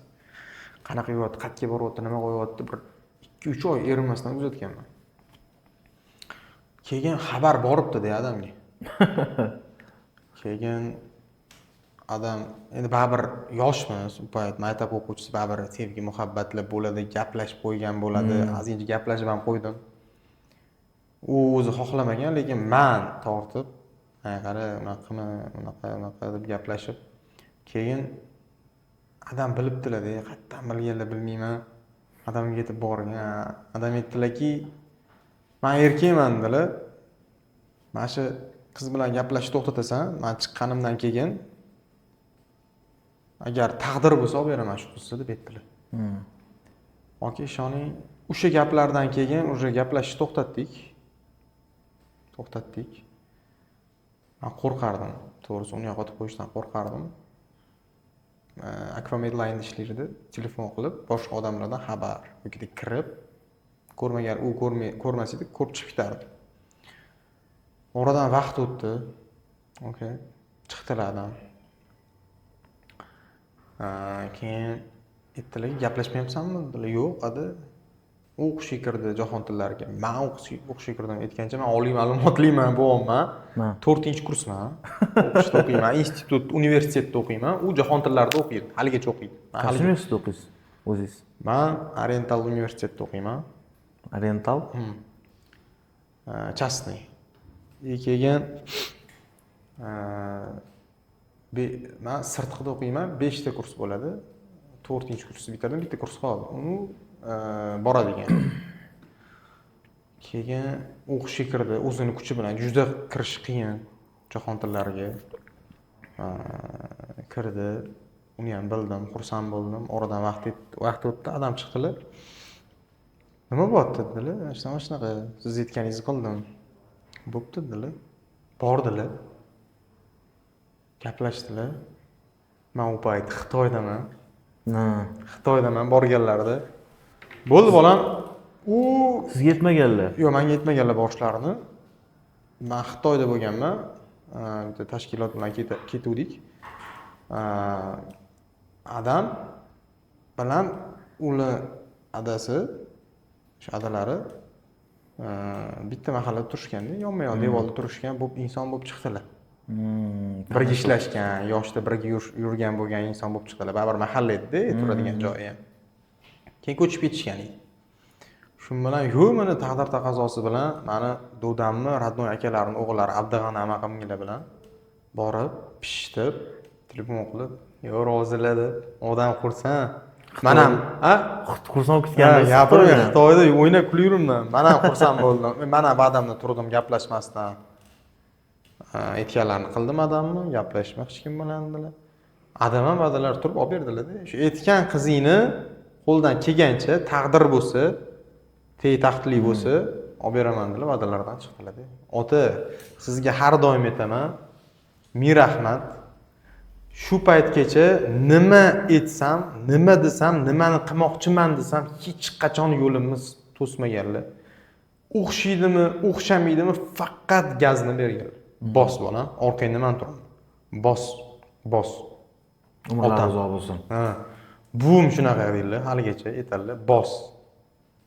Qanaqa yuryapti, qayerga boryapti, nima qo'yyapti, bir 2-3 oy erinmasdan kuzatganman. Keyin xabar boribdi-da odamga. Keyin adam endi baribir yoshmiz, u payt maktab o'quvchisi baribir sevgi, muhabbatlar bo'ladi, gaplashib qo'ygan bo'ladi, ozgincha gaplashib ham qo'ydim. U o'zi xohlamagan, lekin men tortib, qara, unaqa deb gaplashib, keyin adam bilibdilar-da, qayerdan bilganlar bilmayman. Adamga yetib borgan. Adam aytdilarki, men erkakman dedilar. Mana shu qiz bilan gaplashishni to'xtatasan, men chiqqanimdan keyin agar taqdir bo'lsa olib beraman shu qizni deb aytdilar. Okey, ishoning, o'sha gaplardan keyin уже gaplashishni to'xtatdik. Men qo'rqardim. To'g'risi uni yo'qotib qo'yishdan qo'rqardim. Aquamed Line ishlarida telefon qilib, boshqa odamlardan xabar yoki kirib, ko'rmagan, u ko'rmas edi, ko'rib chiqib ketardi. Oradan vaqt o'tdi. Okey. Chiqdilar adam. Keyin aytdilar, gaplashmayapsanmi? Dedilar, yo'q, dedi. U o'qishga kirdi jahon tillariga. Men o'qishga kirdim aytgancha, men oliy ma'lumotliman, bo'lyapman. 4-kursman. O'qishda o'qiyman, institut, universitetda o'qiyman. U jahon tillarida o'qiydi, haligacha o'qiydi. Qaysi universitetda o'qiysiz o'zingiz? Men Oriental universitetda o'qiyman. Oriental? Частный. Keyin men sirtqida o'qiyman, 5ta kurs bo'ladi. 4-kursni bitirdim, bitta kurs qoldi. Uni boradigan. Keyin o'qishga kirdi, o'zini kuchi bilan juda kirish qiyin jahon tillariga. Kirdi. Uni ham bildim, xursand bo'ldim. Oradan vaqt o'tdi, adam chiqdilar. Nima bo'pti dedilar? Shunaqa, siz aytganingizni qildim. Bo'pti dedilar. Bordilar. Gaplashdilar. Men u payt Xitoydaman. Xitoydaman borganlarda. Bo'ldi bolam, u sizga yetmaganlar. Yo'q, menga yetmaganlar boshlarini. Men Xitoyda bo'lganman. Bitta tashkilot bilan ketdik. Adam bilan ular adasi, shu adalari bitta mahallada turishganda, yonma-yon devorda turishgan, bu inson bo'lib chiqdilar. Birga ishlashgan, yoshda birga yurgan bo'lgan inson bo'lib chiqdilar. Baribir mahalla edi, turadigan joyi ham. Keyin ko'chib ketishgan edi. Shu bilan meni taqdir taqozosi bilan meni do'damni, radnoy akalarimning o'g'illari Abdug'ani amaqimgilar bilan borib, pishitib, telefon qilib, "Yo, rozilar" deb, odam xursand. Men ham, xursand kutgansiz. Xitoyda o'ynab kulib yuribman. Men ham xursand bo'ldim. Men ham badamda turdim gaplashmasdan. Aytganlarni qildim adamni, gaplashma hech kim bilan dedilar. Adam ham badalar turib olib berdilar-da. Shu aytgan qizingni qo'ldan kelgancha taqdir bo'lsa, taxtli bo'lsa, olib beraman dedilar, va'dalardan chiqdilar-da. Ota, sizga har doim aytaman, ming rahmat. Shu paytgacha nima etsam, nima desam, nimani qilmoqchiman desam, hech qachon yo'limiz to'smaganlar. O'xshaydimi, o'xshamaydimi, faqat gazni berganlar. Bos bola, orqangda men turaman. Boss. Umrlari Otam. uzoq bo'lsin. Ha. Buvim shunaqa deydilar, haligacha aytadilar, boss.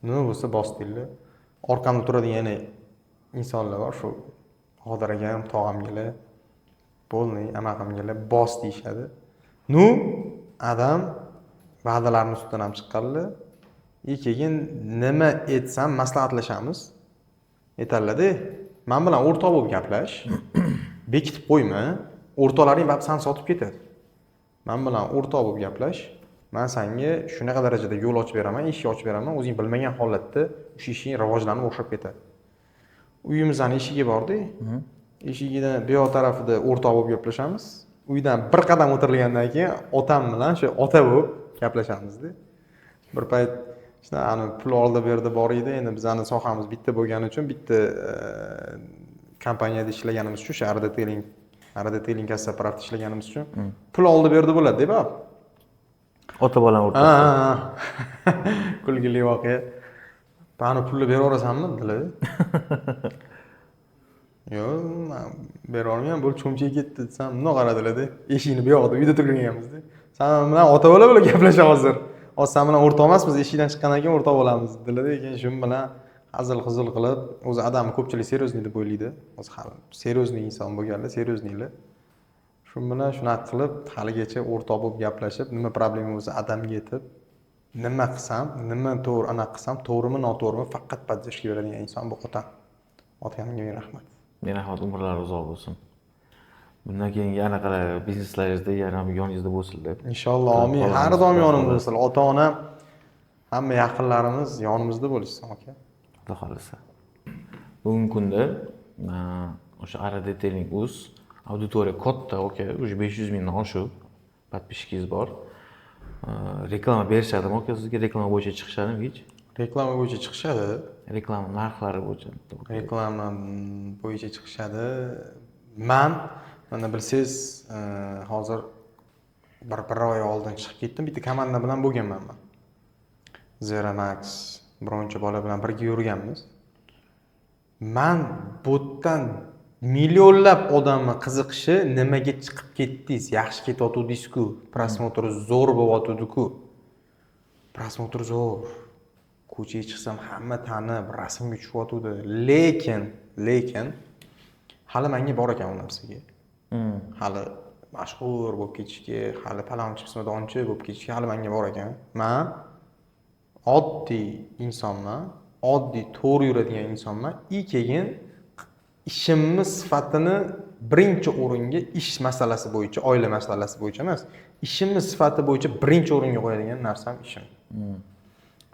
Nima bo'lsa boss deydilar. Orqamda turadigan yana insonlar bor, shu Qodir akam, tog'amgalar, bo'lmay, amaqamgalar boss deyishadi. Adam va'dalarni ustidan ham chiqqanlar. Keyin nima etsam maslahatlashamiz. Aytadilar-da, men bilan o'rtoq bo'lib gaplash. Bekitib qo'yma. O'rtoqlaring bab san sotib ketadi. Men bilan o'rtoq bo'lib gaplash. Men senga shunaqa darajada yo'l ochib beraman, eshik ochib beraman, o'zing bilmagan holatda o'sha ishing rivojlanib o'xshab ketadi. Uyimizning eshigi bor-da. Eshigidan bu yoq tarafida o'rtoq bo'lib gaplashamiz. Uydan bir qadam o'tirilgandan keyin otam bilan shu ota bo'lib gaplashamiz-da. Bir payt işte ani pul oldi berdi bor edi. Endi bizning sohamiz bitta bo'lgani uchun bitta kompaniyada ishlaganimiz uchun, shu Arada Teling kassapravda ishlaganimiz uchun pul oldi berdi bo'ladi-da, bab. Ota bola o'rtasida. Kulgili voqea. Bani pulni beraverasanmi dedilar. Yo'q, men bera olmayman, bu cho'mchak ketdi desam, bundoq qaradilar-da. Eshikni bu yoqda uyda turganmiz-da. Sen bilan ota bola gaplasha hozir. Hozir sen bilan o'rtoq emasmiz, eshikdan chiqqandan keyin o'rtoq bo'lamiz dedilar-da. Keyin shu bilan hazil-huzul qilib, o'zi odamni ko'pchilik seriozniy deb o'ylaydi. O'zi hali seriozniy inson bo'lganlar, seriozniylar. Shu bilan shunaqa qilib, haligacha o'rtoq bo'lib gaplashib, nima problema bo'lsa odamga yetib, nima qilsam, nima to'g'ri, anaqa qilsam, to'g'rimi, noto'g'rimi faqat podдержка beradigan inson bu otam. Otamga ming rahmat. Meni rahmat, umrlari uzoq bo'lsin. Bundan keyingi anaqa bizneslaringizda yana yoningizda bo'lsinlar. Inshaalloh, amin. Har doim yonimda bo'lsinlar. Ota-onam, hamma yaqinlarimiz yonimizda bo'lishsin, aka. Xudo xolisa. Bugungi kunda o'sha Arada Teling uz auditoriya katta, aka, уже 500 mingdan oshib podpishkangiz bor. Reklama berishadimi aka sizga? Reklama bo'yicha chiqishadimi hech? Reklama bo'yicha chiqishadi. Reklama narxlari bo'yicha. Reklama bo'yicha chiqishadi. Mana bilsangiz, hozir bir oy oldin chiqib ketdim. Bitta komanda bilan bo'lganman men. Zeramax bironchi bola bilan birga yurganmiz. Men bu yerdan millionlab odamni qiziqishi nimaga chiqib ketdingiz? Yaxshi ketyotdingiz-ku, prosmotr zo'r bo'lyotdi-ku. Prosmotr zo'r. Ko'chaga chiqsam hamma tanib, rasmga tushyotdi. Lekin hali menga bor ekan u narsaga. Hali mashhur bo'lib ketishga, hali palonchi pismadonchi bo'lib ketishga hali menga bor ekan. Men oddiy insonman, oddiy to'g'ri yuradigan insonman. Keyin ishimni sifatini birinchi o'ringa ish masalasi bo'yicha, oila masalasi bo'yicha emas, ishimni sifati bo'yicha birinchi o'ringa qo'yadigan narsam ishim.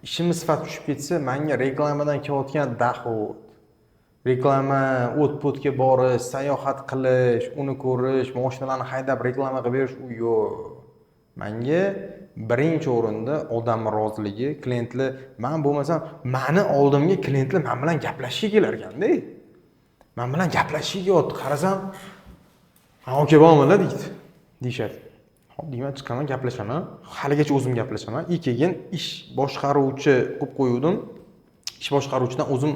Ishimni sifati tushib ketsa, menga reklamadan kelayotgan doxod, reklama, o't-potga borish, sayohat qilish, uni ko'rish, mashinalarni haydab reklama qilib berish u yo'q. Menga birinchi o'rinda odam roziligi, klientlar, men bo'lmasam, meni oldimga klientlar men bilan gaplashishga kelar ekanda. Men bilan gaplashishga yotdi, qarasam, "Aka bormi-la" deyishadi. Hop, deyman, chiqaman, gaplashaman. Haligacha o'zim gaplashaman. Keyin ish boshqaruvchi qo'yib qo'ydim. Ish boshqaruvchidan o'zim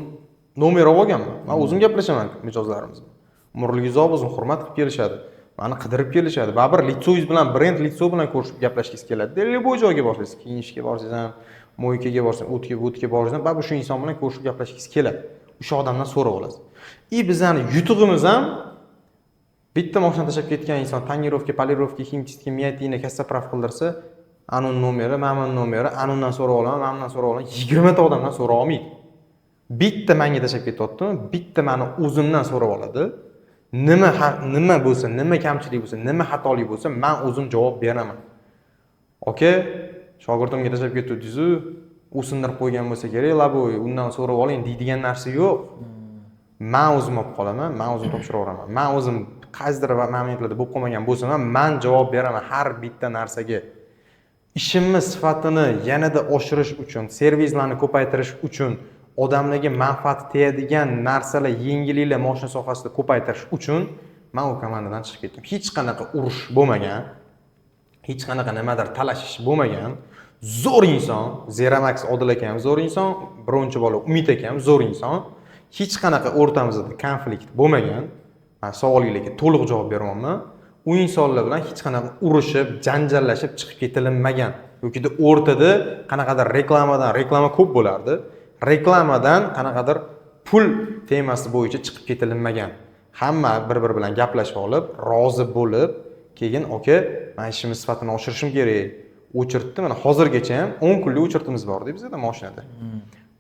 nomer olganman. Men o'zim gaplashaman mijozlarimiz bilan. Umrlik uzoq bo'lsin, hurmat qilib kelishadi. Meni qidirib kelishadi. Baribir litsoyingiz bilan, brend litso bilan ko'rishib gaplashgingiz keladi. Любой joyga borsangiz, kiyinishga borsangiz ham, mo'ykaga borsangiz, o'tga borsangiz ham, baribir shu inson bilan ko'rishib gaplashgingiz keladi. O'sha odamdan so'rab olasiz. Bizani yutug'imiz ham bitta mashina tashab ketgan inson tonirovka, polirovka, химчистка, miyatini kassaprav qildirsa, anun nomeri, mamon nomeri, anundan so'rab olaman, mamdan so'rab olaman, 20 ta odamdan so'rab olmaydi. Bitta menga tashab ketyaptimi, bitta meni o'zimdan so'rab oladi. Nima bo'lsa, nima kamchilik bo'lsa, nima xatolik bo'lsa, men o'zim javob beraman. Aka, shogirdimga tashab ketdingiz-ku, u sindirib qo'ygan bo'lsa kerak, laboy, undan so'rab oling deydigan narsa yo'q. Men o'zim olib qolaman, men o'zim topshiraveraman. Men o'zim qaysidir momentlarda bo'lib qolmagan bo'lsa ham, men javob beraman har bitta narsaga. Ishimni sifatini yanada oshirish uchun, servislarni ko'paytirish uchun, odamlarga manfaat tegadigan narsalar, yengilliklar mashina sohasida ko'paytirish uchun men u komandadan chiqib ketdim. Hech qanaqa urush bo'lmagan, hech qanaqa nimadir talashish bo'lmagan. Zo'r inson, Zeramax Odil aka ham zo'r inson, birinchi bola Umid aka ham zo'r inson. Hech qanaqa o'rtamizda konflikt bo'lmagan. Men savolingizga to'liq javob beraman. u insonlar bilan hech qanaqa urushib, janjallashib chiqib ketilinmagan yokida o'rtada qanaqadir reklama ko'p bo'lardi. Reklamadan qanaqadir pul temasi bo'yicha chiqib ketilinmagan. Hamma bir-biri bilan gaplashib olib, rozi bo'lib, keyin aka, men ishimiz sifatini oshirishim kerak. O'chirtdi. Mana hozirgacha ham 10 kunlik o'chirtimiz bor-da bizda mashinada.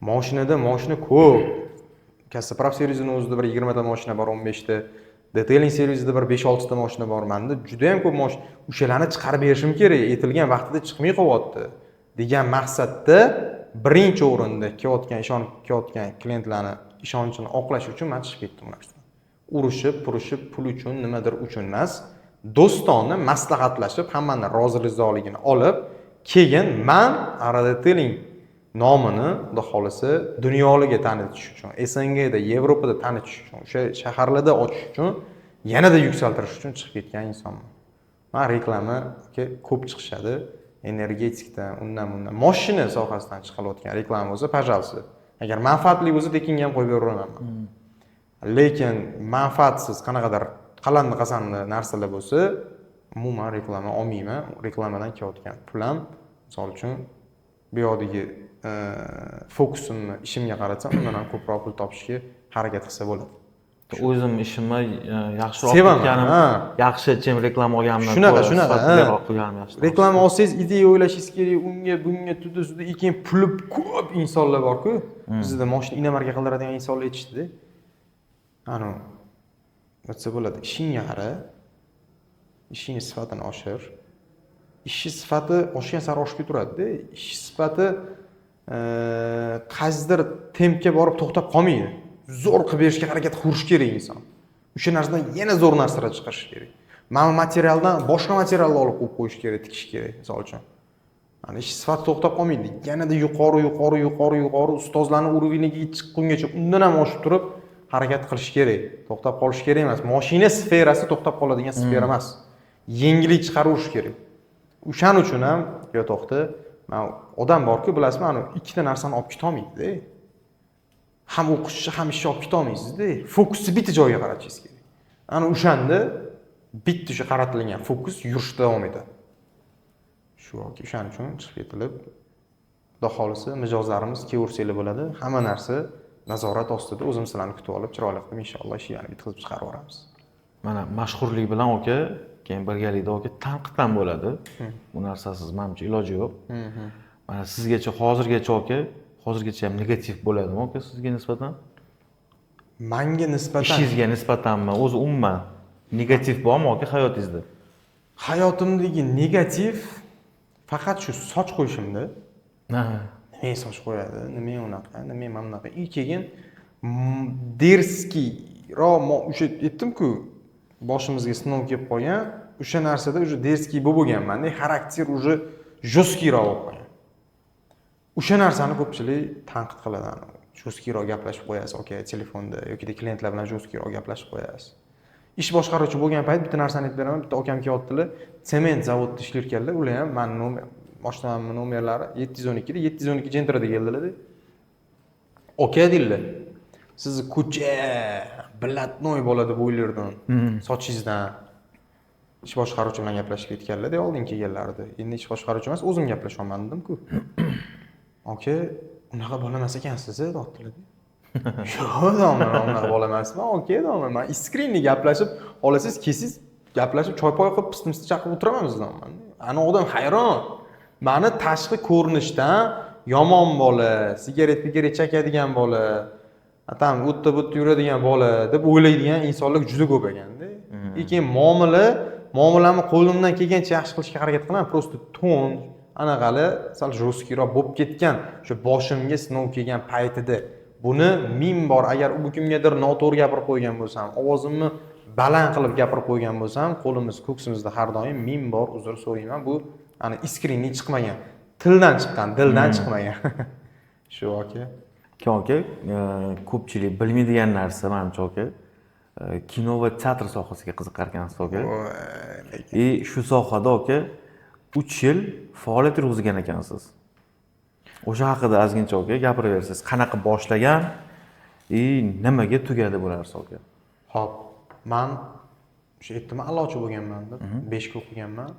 Mashina ko'p. Kassaprov servisining o'zida bir 20 ta mashina bor, 15 ta. Detailing servisida bir 5-6 ta mashina bor. Menda juda ham ko'p mashina. O'shalarni chiqarib berishim kerak. Aytilgan vaqtida chiqmay qolyapti degan maqsadda birinchi o'rinda ishonib kelayotgan klientlarni ishonchini oqlash uchun men chiqib ketdim ular bilan. Urushib, pul uchun, nimadir uchun emas, do'stona maslahatlashib, hammaning rozi-rizoligini olib, keyin men Aradetailing nomini xudo xolisa dunyoga tanitish uchun, SNGda, Yevropada tanitish uchun, o'sha shaharlarda ochish uchun, yanada yuksaltirish uchun chiqib ketgan insonman. Men reklamaga ko'p chiqishadi, energetikdan, undan bundan, mashina sohasidan chiqilayotgan reklama bo'lsa, пожалуйста. Agar manfaatli bo'lsa, tekinga ham qo'yib beraman. Lekin manfaatsiz qanaqadir qalanni narsalar bo'lsa, umuman reklama olmayman. Reklamadan kelayotgan pulam, misol uchun, bu yoqdagi fokusimni ishimga qaratsam, undan ham ko'proq pul topishga harakat qilsa bo'ladi. O'zim ishimni yaxshiroq qilganim, yaxshi chem reklama olganimdan shunaqa qilganim yaxshi. Reklama olsangiz, ideya o'ylashingiz kerak, unga, bunga, tudi-sudi keyin puli ko'p insonlar bor-ku. Bizda mashina inamarka qildiradigan insonlar yetishdi-da. Ana nima bo'ladi? Ishingga qara, ishing sifatini oshir. Ish sifati oshgan sari oshib ketaveradi-da. Ish sifati qaysidir tempga borib to'xtab qolmaydi. Zo'r qilib berishga harakat qilish kerak inson. O'sha narsadan yana zo'r narsalar chiqarish kerak. Mana materialdan boshqa materialni olib qo'yish kerak, tikish kerak, misol uchun. Ana ish sifati to'xtab qolmaydi. Yanada yuqori ustozlarning uroviniga chiqqungacha undan ham oshib turib harakat qilish kerak. To'xtab qolish kerak emas. Mashina sferasi to'xtab qoladigan sfera emas. Yengillik chiqarish kerak. O'shaning uchun ham yotoqda men odam borku, bilasizmi, ana ikkita narsani olib keta olmaydi-da. Ham o'qishni, ham ishni olib keta olmaysiz-da. Fokusni bitta joyga qaratishingiz kerak. Ana o'shanda bitta o'sha qaratilgan fokus yurishda davom etadi. O'shaning uchun chiqib ketilib, xudo xolisa mijozlarimiz kevursanglar bo'ladi. Hamma narsa nazorat ostida. O'zim sizlarni kutib olib, chiroyli qilib inshaalloh ishlarni bitkazib chiqarib yuboramiz. Mana mashhurlik bilan aka, keyin birgalikda aka tanqid ham bo'ladi. Bu narsasiz menimcha iloji yo'q. Mana sizgacha hozirgacha ham negativ bo'ladimi aka sizga nisbatan? Menga nisbatan, ishingizga nisbatanmi, o'zi umuman negativ bormi aka hayotingizda? Hayotimdagi negativ faqat shu soch qo'yishimda. Nima soch qo'yadi, nima unaqa, nima mana bunaqa. Keyin derskiy o'sha aytdim-ku, boshimizga sinov kelib qolgan, o'sha narsada o'sha derskiy bo'lganman-da, xarakter o'sha jo'skiyroq bo'lib qolgan. O'sha narsani ko'pchilik tanqid qiladi. Jo'skiyroq gaplashib qo'yasiz, aka, telefonda yoki klientlar bilan jo'skiyroq gaplashib qo'yasiz. Ish boshqaruvchi bo'lgan payt bitta narsani aytib beraman. Bitta akam kelyaptilar, sement zavodida ishlayotganlar. Ular ham men mashinamning nomerlari 712 da 712 Gentrada keldilar-da. Aka deydilar. Sizni ko'cha bilatnoy bo'ladi deb o'ylardim. Sochingizdan. Ish boshqaruvchi bilan gaplashib ketganlar-da, oldin kelganlardi. Endi ish boshqaruvchi emas, o'zim gaplashaman dedim-ku. Aka, unaqa bo'la emas ekansiz, deyaptilar. Yo'q, domla, unaqa bo'la emasman. Aka, domla, men iskrenni gaplashib, olasiz, kesiz gaplashib, choy-poy qilib, pistimni chaqib o'tiraman bizdan. Ana odam hayron. Meni tashqi ko'rinishdan yomon bola, sigaret chekadigan bola, atam o'tda-bo'tda yuradigan bola deb o'ylaydigan insonlar juda ko'p ekanda. Lekin muomalamni qo'limdan kelgancha yaxshi qilishga harakat qilaman. Prosta ton anaqali sal jo'skiyroq bo'lib ketgan, o'sha boshimga sinov kelgan paytida buni ming bor agar u kimgadir noto'g'ri gapirib qo'ygan bo'lsam, ovozimni baland qilib gapirib qo'ygan bo'lsam, qo'limiz, ko'ksimizda har doim ming bor uzr so'rayman. Bu ana iskrenli chiqmagan, tildan chiqqan, dildan chiqmagan. Shu aka. Aka, ko'pchilik bilmaydigan narsa menimcha aka, kino va teatr sohasiga qiziqar ekansiz aka. Shu sohada aka 3 yil faoliyat yurg'izgan ekansiz. O'sha haqida ozgincha aka gapiraversangiz, qanaqa boshlagan, nimaga tugadi bu narsa aka? Xo'p, men o'sha aytdim a'lochi bo'lganman deb 5 ga o'qiganman.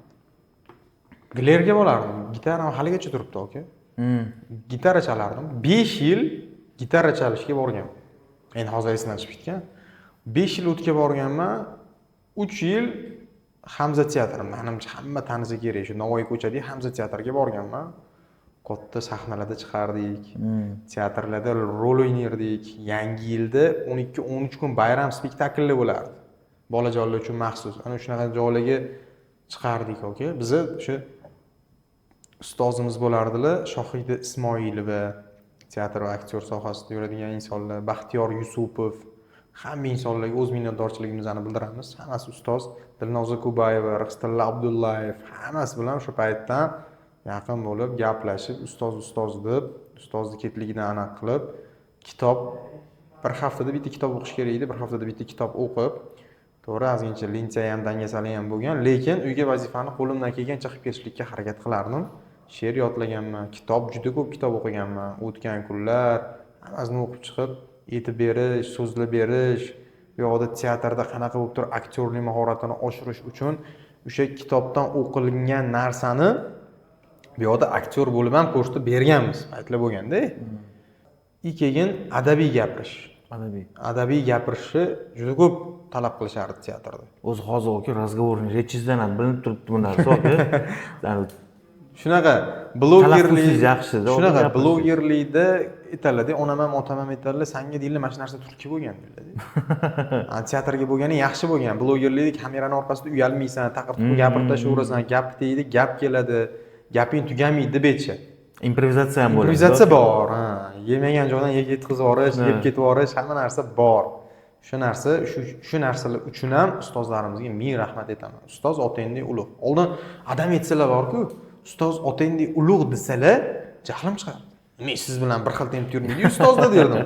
Glerga bo'lardim. Gitaram haligacha turibdi aka. Gitara chalardim. 5 yil gitara chalishga borganman. Endi hozir esimdan chiqib ketgan. 5 yil o'tga borganman. 3 yil Hamza teatri, menimcha hamma tanisa kerak shu Navoiy ko'chadagi Hamza teatriga borganman. Katta sahnalarda chiqardik. Teatrlarda rol o'ynardik. Yangi yilda 12-13 kun bayram spektakllar bo'lardi. Bolajonlar uchun maxsus. Ana shunaqa joylarga chiqardik aka. Bizni o'sha ustozimiz bo'lardilar, Shohida Ismoilova, teatr va aktyor sohasida yuradigan insonlar, Baxtiyor Yusupov, hamma insonlarga o'z minnatdorchiligimizni bildiramiz. Hammasi ustoz Dilnoza Kubayeva, Rixsitilla Abdullayev, hammasi bilan o'sha paytdan yaqin bo'lib, gaplashib, ustoz deb, ustozni ketligidan aniq qilib, kitob bir haftada bitta kitob o'qish kerak edi, bir haftada bitta kitob o'qib, to'g'ri ozgincha lensiyam ham dangasali ham bo'lgan, lekin uyga vazifani qo'limdan kelgancha qilib ketishlikka harakat qilardim. She'r yodlaganman, kitob juda ko'p kitob o'qiganman. O'tgan kunlar hammasini o'qib chiqib, aytib berish, so'zlab berish, bu yoqda teatrda qanaqa bo'lib turib aktyorlik mahoratini oshirish uchun o'sha kitobdan o'qilgan narsani bu yoqda aktyor bo'lib ham ko'rsatib berganmiz. Aytlar bo'lganda. Keyin adabiy gapirish. Adabiy gapirishni juda ko'p talab qilishardi teatrda. O'zi hozir aka razговорный rechizdan ham bilinib turibdi bu narsa aka. Shunaqa blogerlik yaxshi-da. Shunaqa blogerlikda aytadilar, onam ham otam ham aytadilar, senga deyildi mana shu narsa turtki bo'lgan deyiladi. Teatrga bo'lgani yaxshi bo'lgan. Blogerlik kamerani orqasida uyalmaysan, taqir-tuqir gapirib tashlayverasan, gap deydi, gap keladi, gaping tugamaydi deb aytcha. Improvizatsiya ham bo'ladi. Improvizatsiya bor, Yemagan joydan yetkazib yuborish, yeb ketib yuborish, hamma narsa bor. Shu narsalar uchun ham ustozlarimizga ming rahmat aytaman. Ustoz otangdek ulug'. Oldin adam aytsalar bor-ku, ustoz otangdek ulug' desalar, jahlim chiqadi. Men siz bilan bir xil temp yurmaydi, ustozda derdim.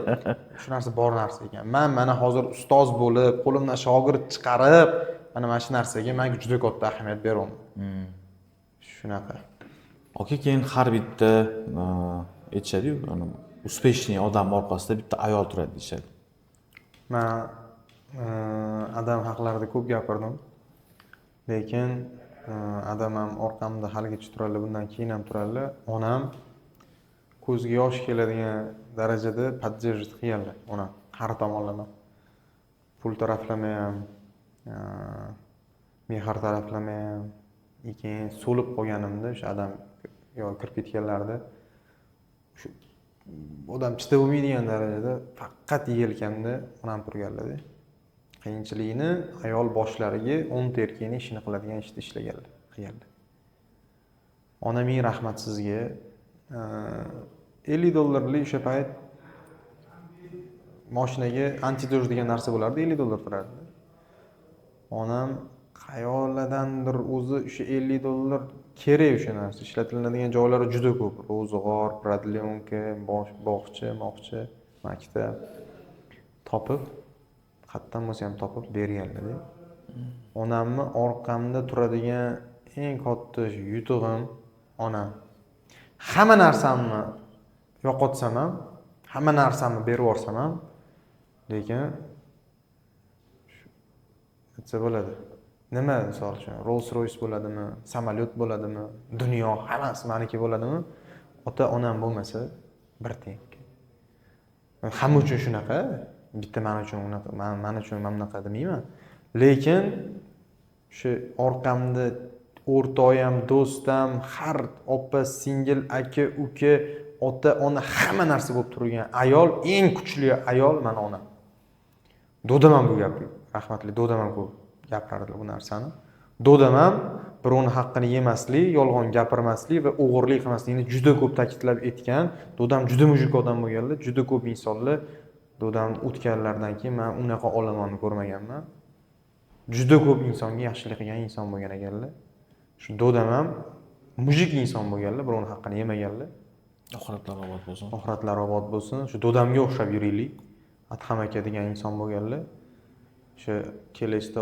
Shu narsa bor narsa ekan. Mana hozir ustoz bo'lib, qo'limdan shogird chiqarib, mana shu narsaga men juda katta ahamiyat beraman. Shunaqa. Aka, keyin har bitta aytishadi-yu, uspeshniy odam orqasida bitta ayol turadi deyishadi. Men adam haqlarida ko'p gapirdim. Lekin adam ham orqamda haligacha turadilar, bundan keyin ham turadilar. Onam ko'zga yosh keladigan darajada поддерживать qilganlar. Onam har tomonlama. Pul taraflama ham, mehr taraflama ham. Keyin so'lib qolganimda o'sha adam kirib ketganlarda shu odam chidolmaydigan darajada faqat yelkamda onam turganlar-da. Qiyinchilikni ayol boshlariga 10 erkakning ishini qiladigan ishni qilganlar. Ona ming rahmat sizga. $50 o'sha payt mashinaga antidoj degan narsa bo'lardi, $50 turardi. Onam qayoladandir o'zi o'sha $50 kerak o'sha narsa. Ishlatiladigan joylari juda ko'p. Ro'zg'or, prodlyonka, bog'cha, maktab topib, qayerdan bo'lsa ham topib berganlar-da. Onamni orqamda turadigan eng katta yutug'im onam. Hamma narsamni yo'qotsam ham, hamma narsamni berib yuborsam ham, lekin aytsa bo'ladi. Nima misol uchun Rolls Royce bo'ladimi, samolyot bo'ladimi, dunyo hammasi meniki bo'ladimi? Ota-onam bo'lmasa bir teng. Hamma uchun shunaqa, bitta men uchun unaqa, men uchun bunaqa demayman. Lekin shu orqamda o'rtoyam, do'stim, har opa, singil, aka, uka, ota-ona hamma narsa bo'lib turgan ayol, eng kuchli ayol mana onam. Dodam ham bu gapni, rahmatli dodam ham ko'p gapirardi bu narsani. Dodam ham birovning haqqini yemaslik, yolg'on gapirmaslik va o'g'irlik qilmaslikni juda ko'p ta'kidlab aytgan. Dodam juda mujik odam bo'lganlar, juda ko'p insonlar dodam o'tganlardan keyin men unaqa olamonni ko'rmaganman. Juda ko'p insonga yaxshilik qilgan inson bo'lgan ekanlar. Shu dodam ham mujik inson bo'lganlar, birovning haqqini yemaganlar. Oxiratlari obod bo'lsin. Oxiratlari obod bo'lsin. Shu dodamga o'xshab yuraylik. Adham aka degan inson bo'lganlar. Shu kelishda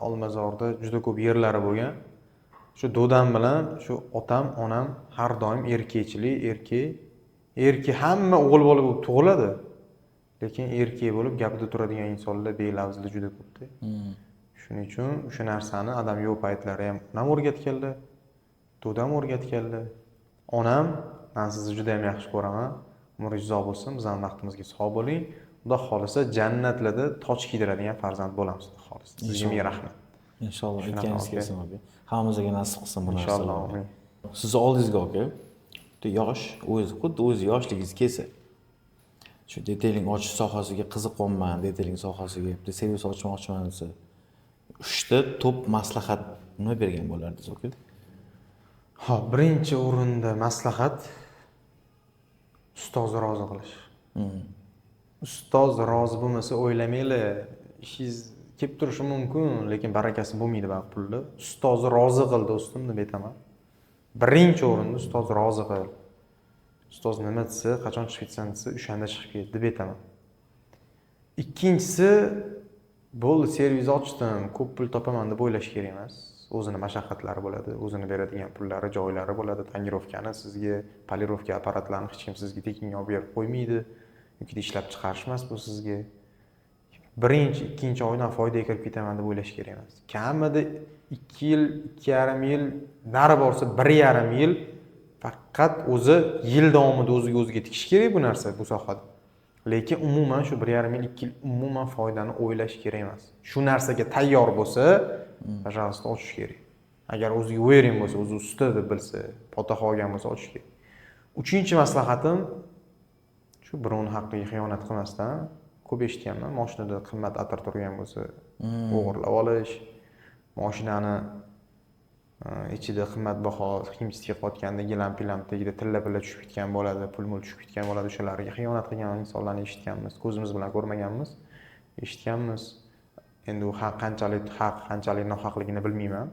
Olmazorda juda ko'p yerlari bo'lgan. Shu dodam bilan shu otam, onam har doim erkakchilik, erkak hamma o'g'il bola bo'lib tug'iladi. Lekin erkak bo'lib gapida turadigan insonlar belavzli juda ko'pda. Shuning uchun o'sha narsani adam yo'q paytlari ham onam o'rgatganlar, dadam o'rgatganlar. Onam, men sizni juda ham yaxshi ko'raman. Umringiz uzoq bo'lsin, bizning vaqtimizga sog' bo'ling. Xudo xolisa jannatlarda toj kiydiradigan farzand bo'lamiz, xudo xolisa. Sizga ming rahmat. Inshaalloh Shunaqa, ikkangiz aka. kelsin aka. Hammamizga nasib qilsin bu Inshaalloh. narsalar. Sizni oldingizga aka. Bitta yosh, xuddi o'zi yoshligingiz kelsa. Shu detailing ochish sohasiga qiziqyapman, detailing sohasiga bitta servis ochmoqchiman desa, 3 ta top maslahat nima bergan bo'lardingiz aka? Xo'p, birinchi o'rinda maslahat ustozni rozi qilish. Ustoz rozi bo'lmasa o'ylamanglar, ishingiz kelib turishi mumkin, lekin barakasi bo'lmaydi bu pulda. Ustozni rozi qil do'stim deb aytaman. Birinchi o'rinda ustoz rozi qil. Ustoz nima desa, qachon chiqib ketsan desa, o'shanda chiqib ket deb aytaman. Ikkinchisi, bo'ldi servis ochdim, ko'p pul topaman deb o'ylash kerak emas. O'zini mashaqqatlari bo'ladi, o'zini beradigan pullari, joylari bo'ladi. Tangirovkani sizga, polirovka apparatlarini hech kim sizga tekinga olib berib qo'ymaydi. Yoki ishlab chiqarish emas bu sizga. Birinchi, ikkinchi oydan foydaga kirib ketaman deb o'ylash kerak emas. Kamida 2 yil, 2,5 yil, nari borsa 1,5 yil faqat o'zi yil davomida o'ziga tikish kerak bu narsa bu sohada. Lekin umuman shu 1,5 yil, 2 yil umuman foydani o'ylash kerak emas. Shu narsaga tayyor bo'lsa, pожалуйста, ochish kerak. Agar o'ziga uверен bo'lsa, o'zi usta deb bilsa, potaxa olgan bo'lsa ochish kerak. Uchinchi maslahatim shu birovning haqqiga xiyonat qilmasdan, ko'p eshitganman, mashinada qimmat atir turgan bo'lsa, o'g'irlab olish, mashinani ichida qimmatbaho himsga qotganda gilam-pilam tagida tilla-pilla tushib ketgan bo'ladi, pul-mul tushib ketgan bo'ladi, o'shalarga xiyonat qilgan insonlarni eshitganmiz, ko'zimiz bilan ko'rmaganmiz, eshitganmiz. Endi u haq qanchalik haq, qanchalik nohaqligini bilmayman.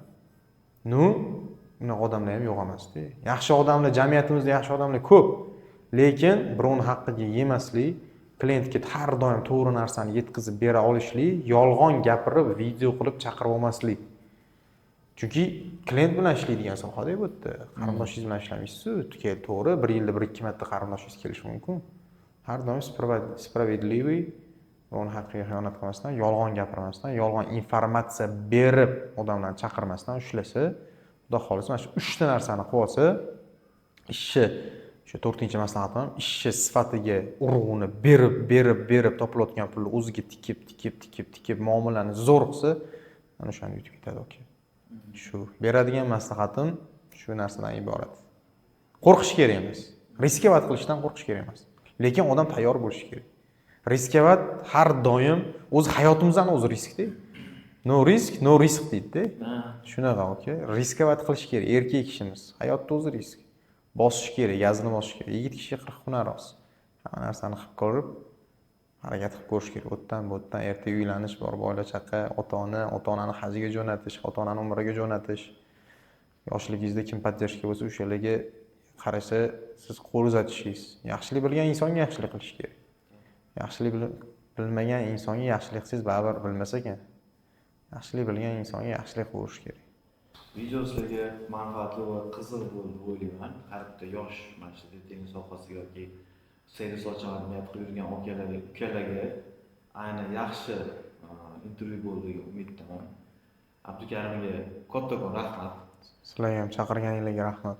Unaqa odamlar ham yo'q emas-da. Yaxshi odamlar, jamiyatimizda yaxshi odamlar ko'p. Lekin birovning haqqiga yemaslik, klientga har doim to'g'ri narsani yetkazib bera olishlik, yolg'on gapirib, video qilib chaqirib olmaslik. Chunki klient bilan ishlaydigan sohada bu yerda qarindoshingiz bilan ishlamaysiz, to'g'ri, 1 yilda 1-2 marta qarindoshingiz kelishi mumkin. Har doim справедливый, birovning haqqiga xiyonat qilmasdan, yolg'on gapirmasdan, yolg'on informatsiya berib, odamlarni chaqirmasdan ushlasa, xudo xolisa mana shu 3 ta narsani qilib olsa, ishni shu 4-maslahatim, ishni sifatiga urg'uni berib topilayotgan pulni o'ziga tikib muomalani zo'r qilsa, ana o'shani yutib ketadi aka. Shu beradigan maslahatim shu narsadan iborat. Qo'rqish kerak emas. Riskovat qilishdan qo'rqish kerak emas. Lekin odam tayyor bo'lishi kerak. Riskovat har doim o'z hayotimizdan o'zi riskda. No risk deydi-da. Shunaqa aka. Riskovat qilish kerak erkak kishimiz. Hayotda o'zi risk. Bosish kerak, gazini bosish kerak. Yigit kishi 40 hunar oz. Hamma narsani qilib ko'rib, harakat qilib ko'rish kerak. O'tdan erta uylanish bor, bola chaqa, ota-onani hajga jo'natish, ota-onani umraga jo'natish. Yoshligingizda kim podдержка bo'lsa, o'shalarga qarasa, siz qo'l uzatishingiz. Yaxshilik bilgan insonga yaxshilik qilish kerak. Yaxshilik bilmagan insonga yaxshilik qilsangiz baribir bilmas ekan. Yaxshilik bilgan insonga yaxshilik qilish kerak. Video sizlarga manfaatli va qiziq bo'ldi deb o'ylayman. Har bitta yosh mana shu detailing sohasiga yoki servis ochaman niyat qilib yurgan ukalarga ayni yaxshi intervyu bo'ldi deb umid qilaman. Abdukarimga kattakon rahmat. Sizlarga ham chaqirganingizga rahmat.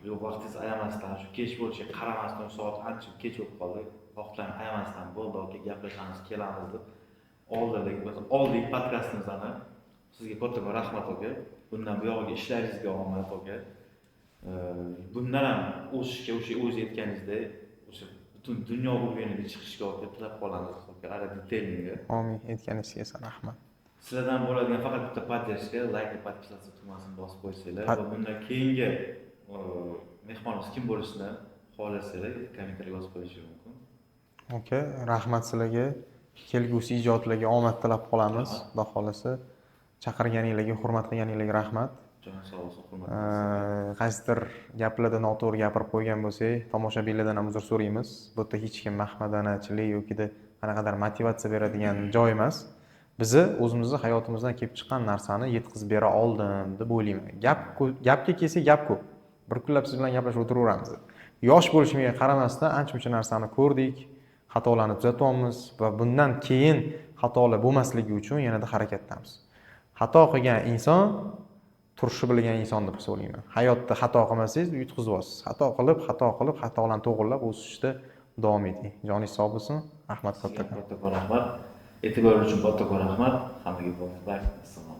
Yo'q, vaqtingiz ayamasdan, shu kech bo'lishiga qaramasdan, soat ancha kech bo'lib qoldi. Vaqtlarni ayamasdan bo'ldi, aka gaplashamiz, kelamiz deb oldik podkastimizni. Sizga kattakon rahmat aka. Bundan buyog'iga ishlaringizga omad aka. Bundan ham o'sishga, o'sha o'z aytganingizdek, o'sha butun dunyo o'rganiga chiqishga aka tilab qolamiz aka, ara detailingga. Amin, aytganingizga rahmat. Sizlardan bo'ladigan faqat bitta podдержка, like va podpisatsiya tugmasini bosib qo'ysanglar va bundan keyingi mehmonimiz kim bo'lishini xohlasanglar kommentariyga yozib qo'yishingiz mumkin. Okay, rahmat sizlarga. Kelgusi ijodlarga omad tilab qolamiz. Xudo xolasa. Chaqirganingizga, hurmat qilganingizga rahmat. Jon sog' bo'lsin, hurmat. Qaysidir gaplarda noto'g'ri gapirib qo'ygan bo'lsak, tomoshabinlardan ham uzr so'raymiz. Bu yerda hech kim mahmadanachilik yoki qanaqadir motivatsiya beradigan joy emas. Bizi o'zimizni hayotimizdan kelib chiqqan narsani yetkazib bera oldim deb o'ylayman. Gapga kelsa gap ko'p. Bir kunlab siz bilan gaplashib o'tiraveramiz. Yosh bo'lishimga qaramasdan ancha-muncha narsani ko'rdik, xatolarni tuzatyapmiz va bundan keyin xatolar bo'lmasligi uchun yanada harakatdamiz. Xato qilgan inson turishni bilgan inson deb hisoblayman. Hayotda xato qilmasangiz yutqizyapsiz. Xato qilib, xatolarni to'g'rilab o'sishda davom eting. Joningiz sog' bo'lsin. Rahmat kattakon. Kattakon rahmat. E'tiboringiz uchun kattakon rahmat. Hammaga bo'linglar. Assalomu alaykum.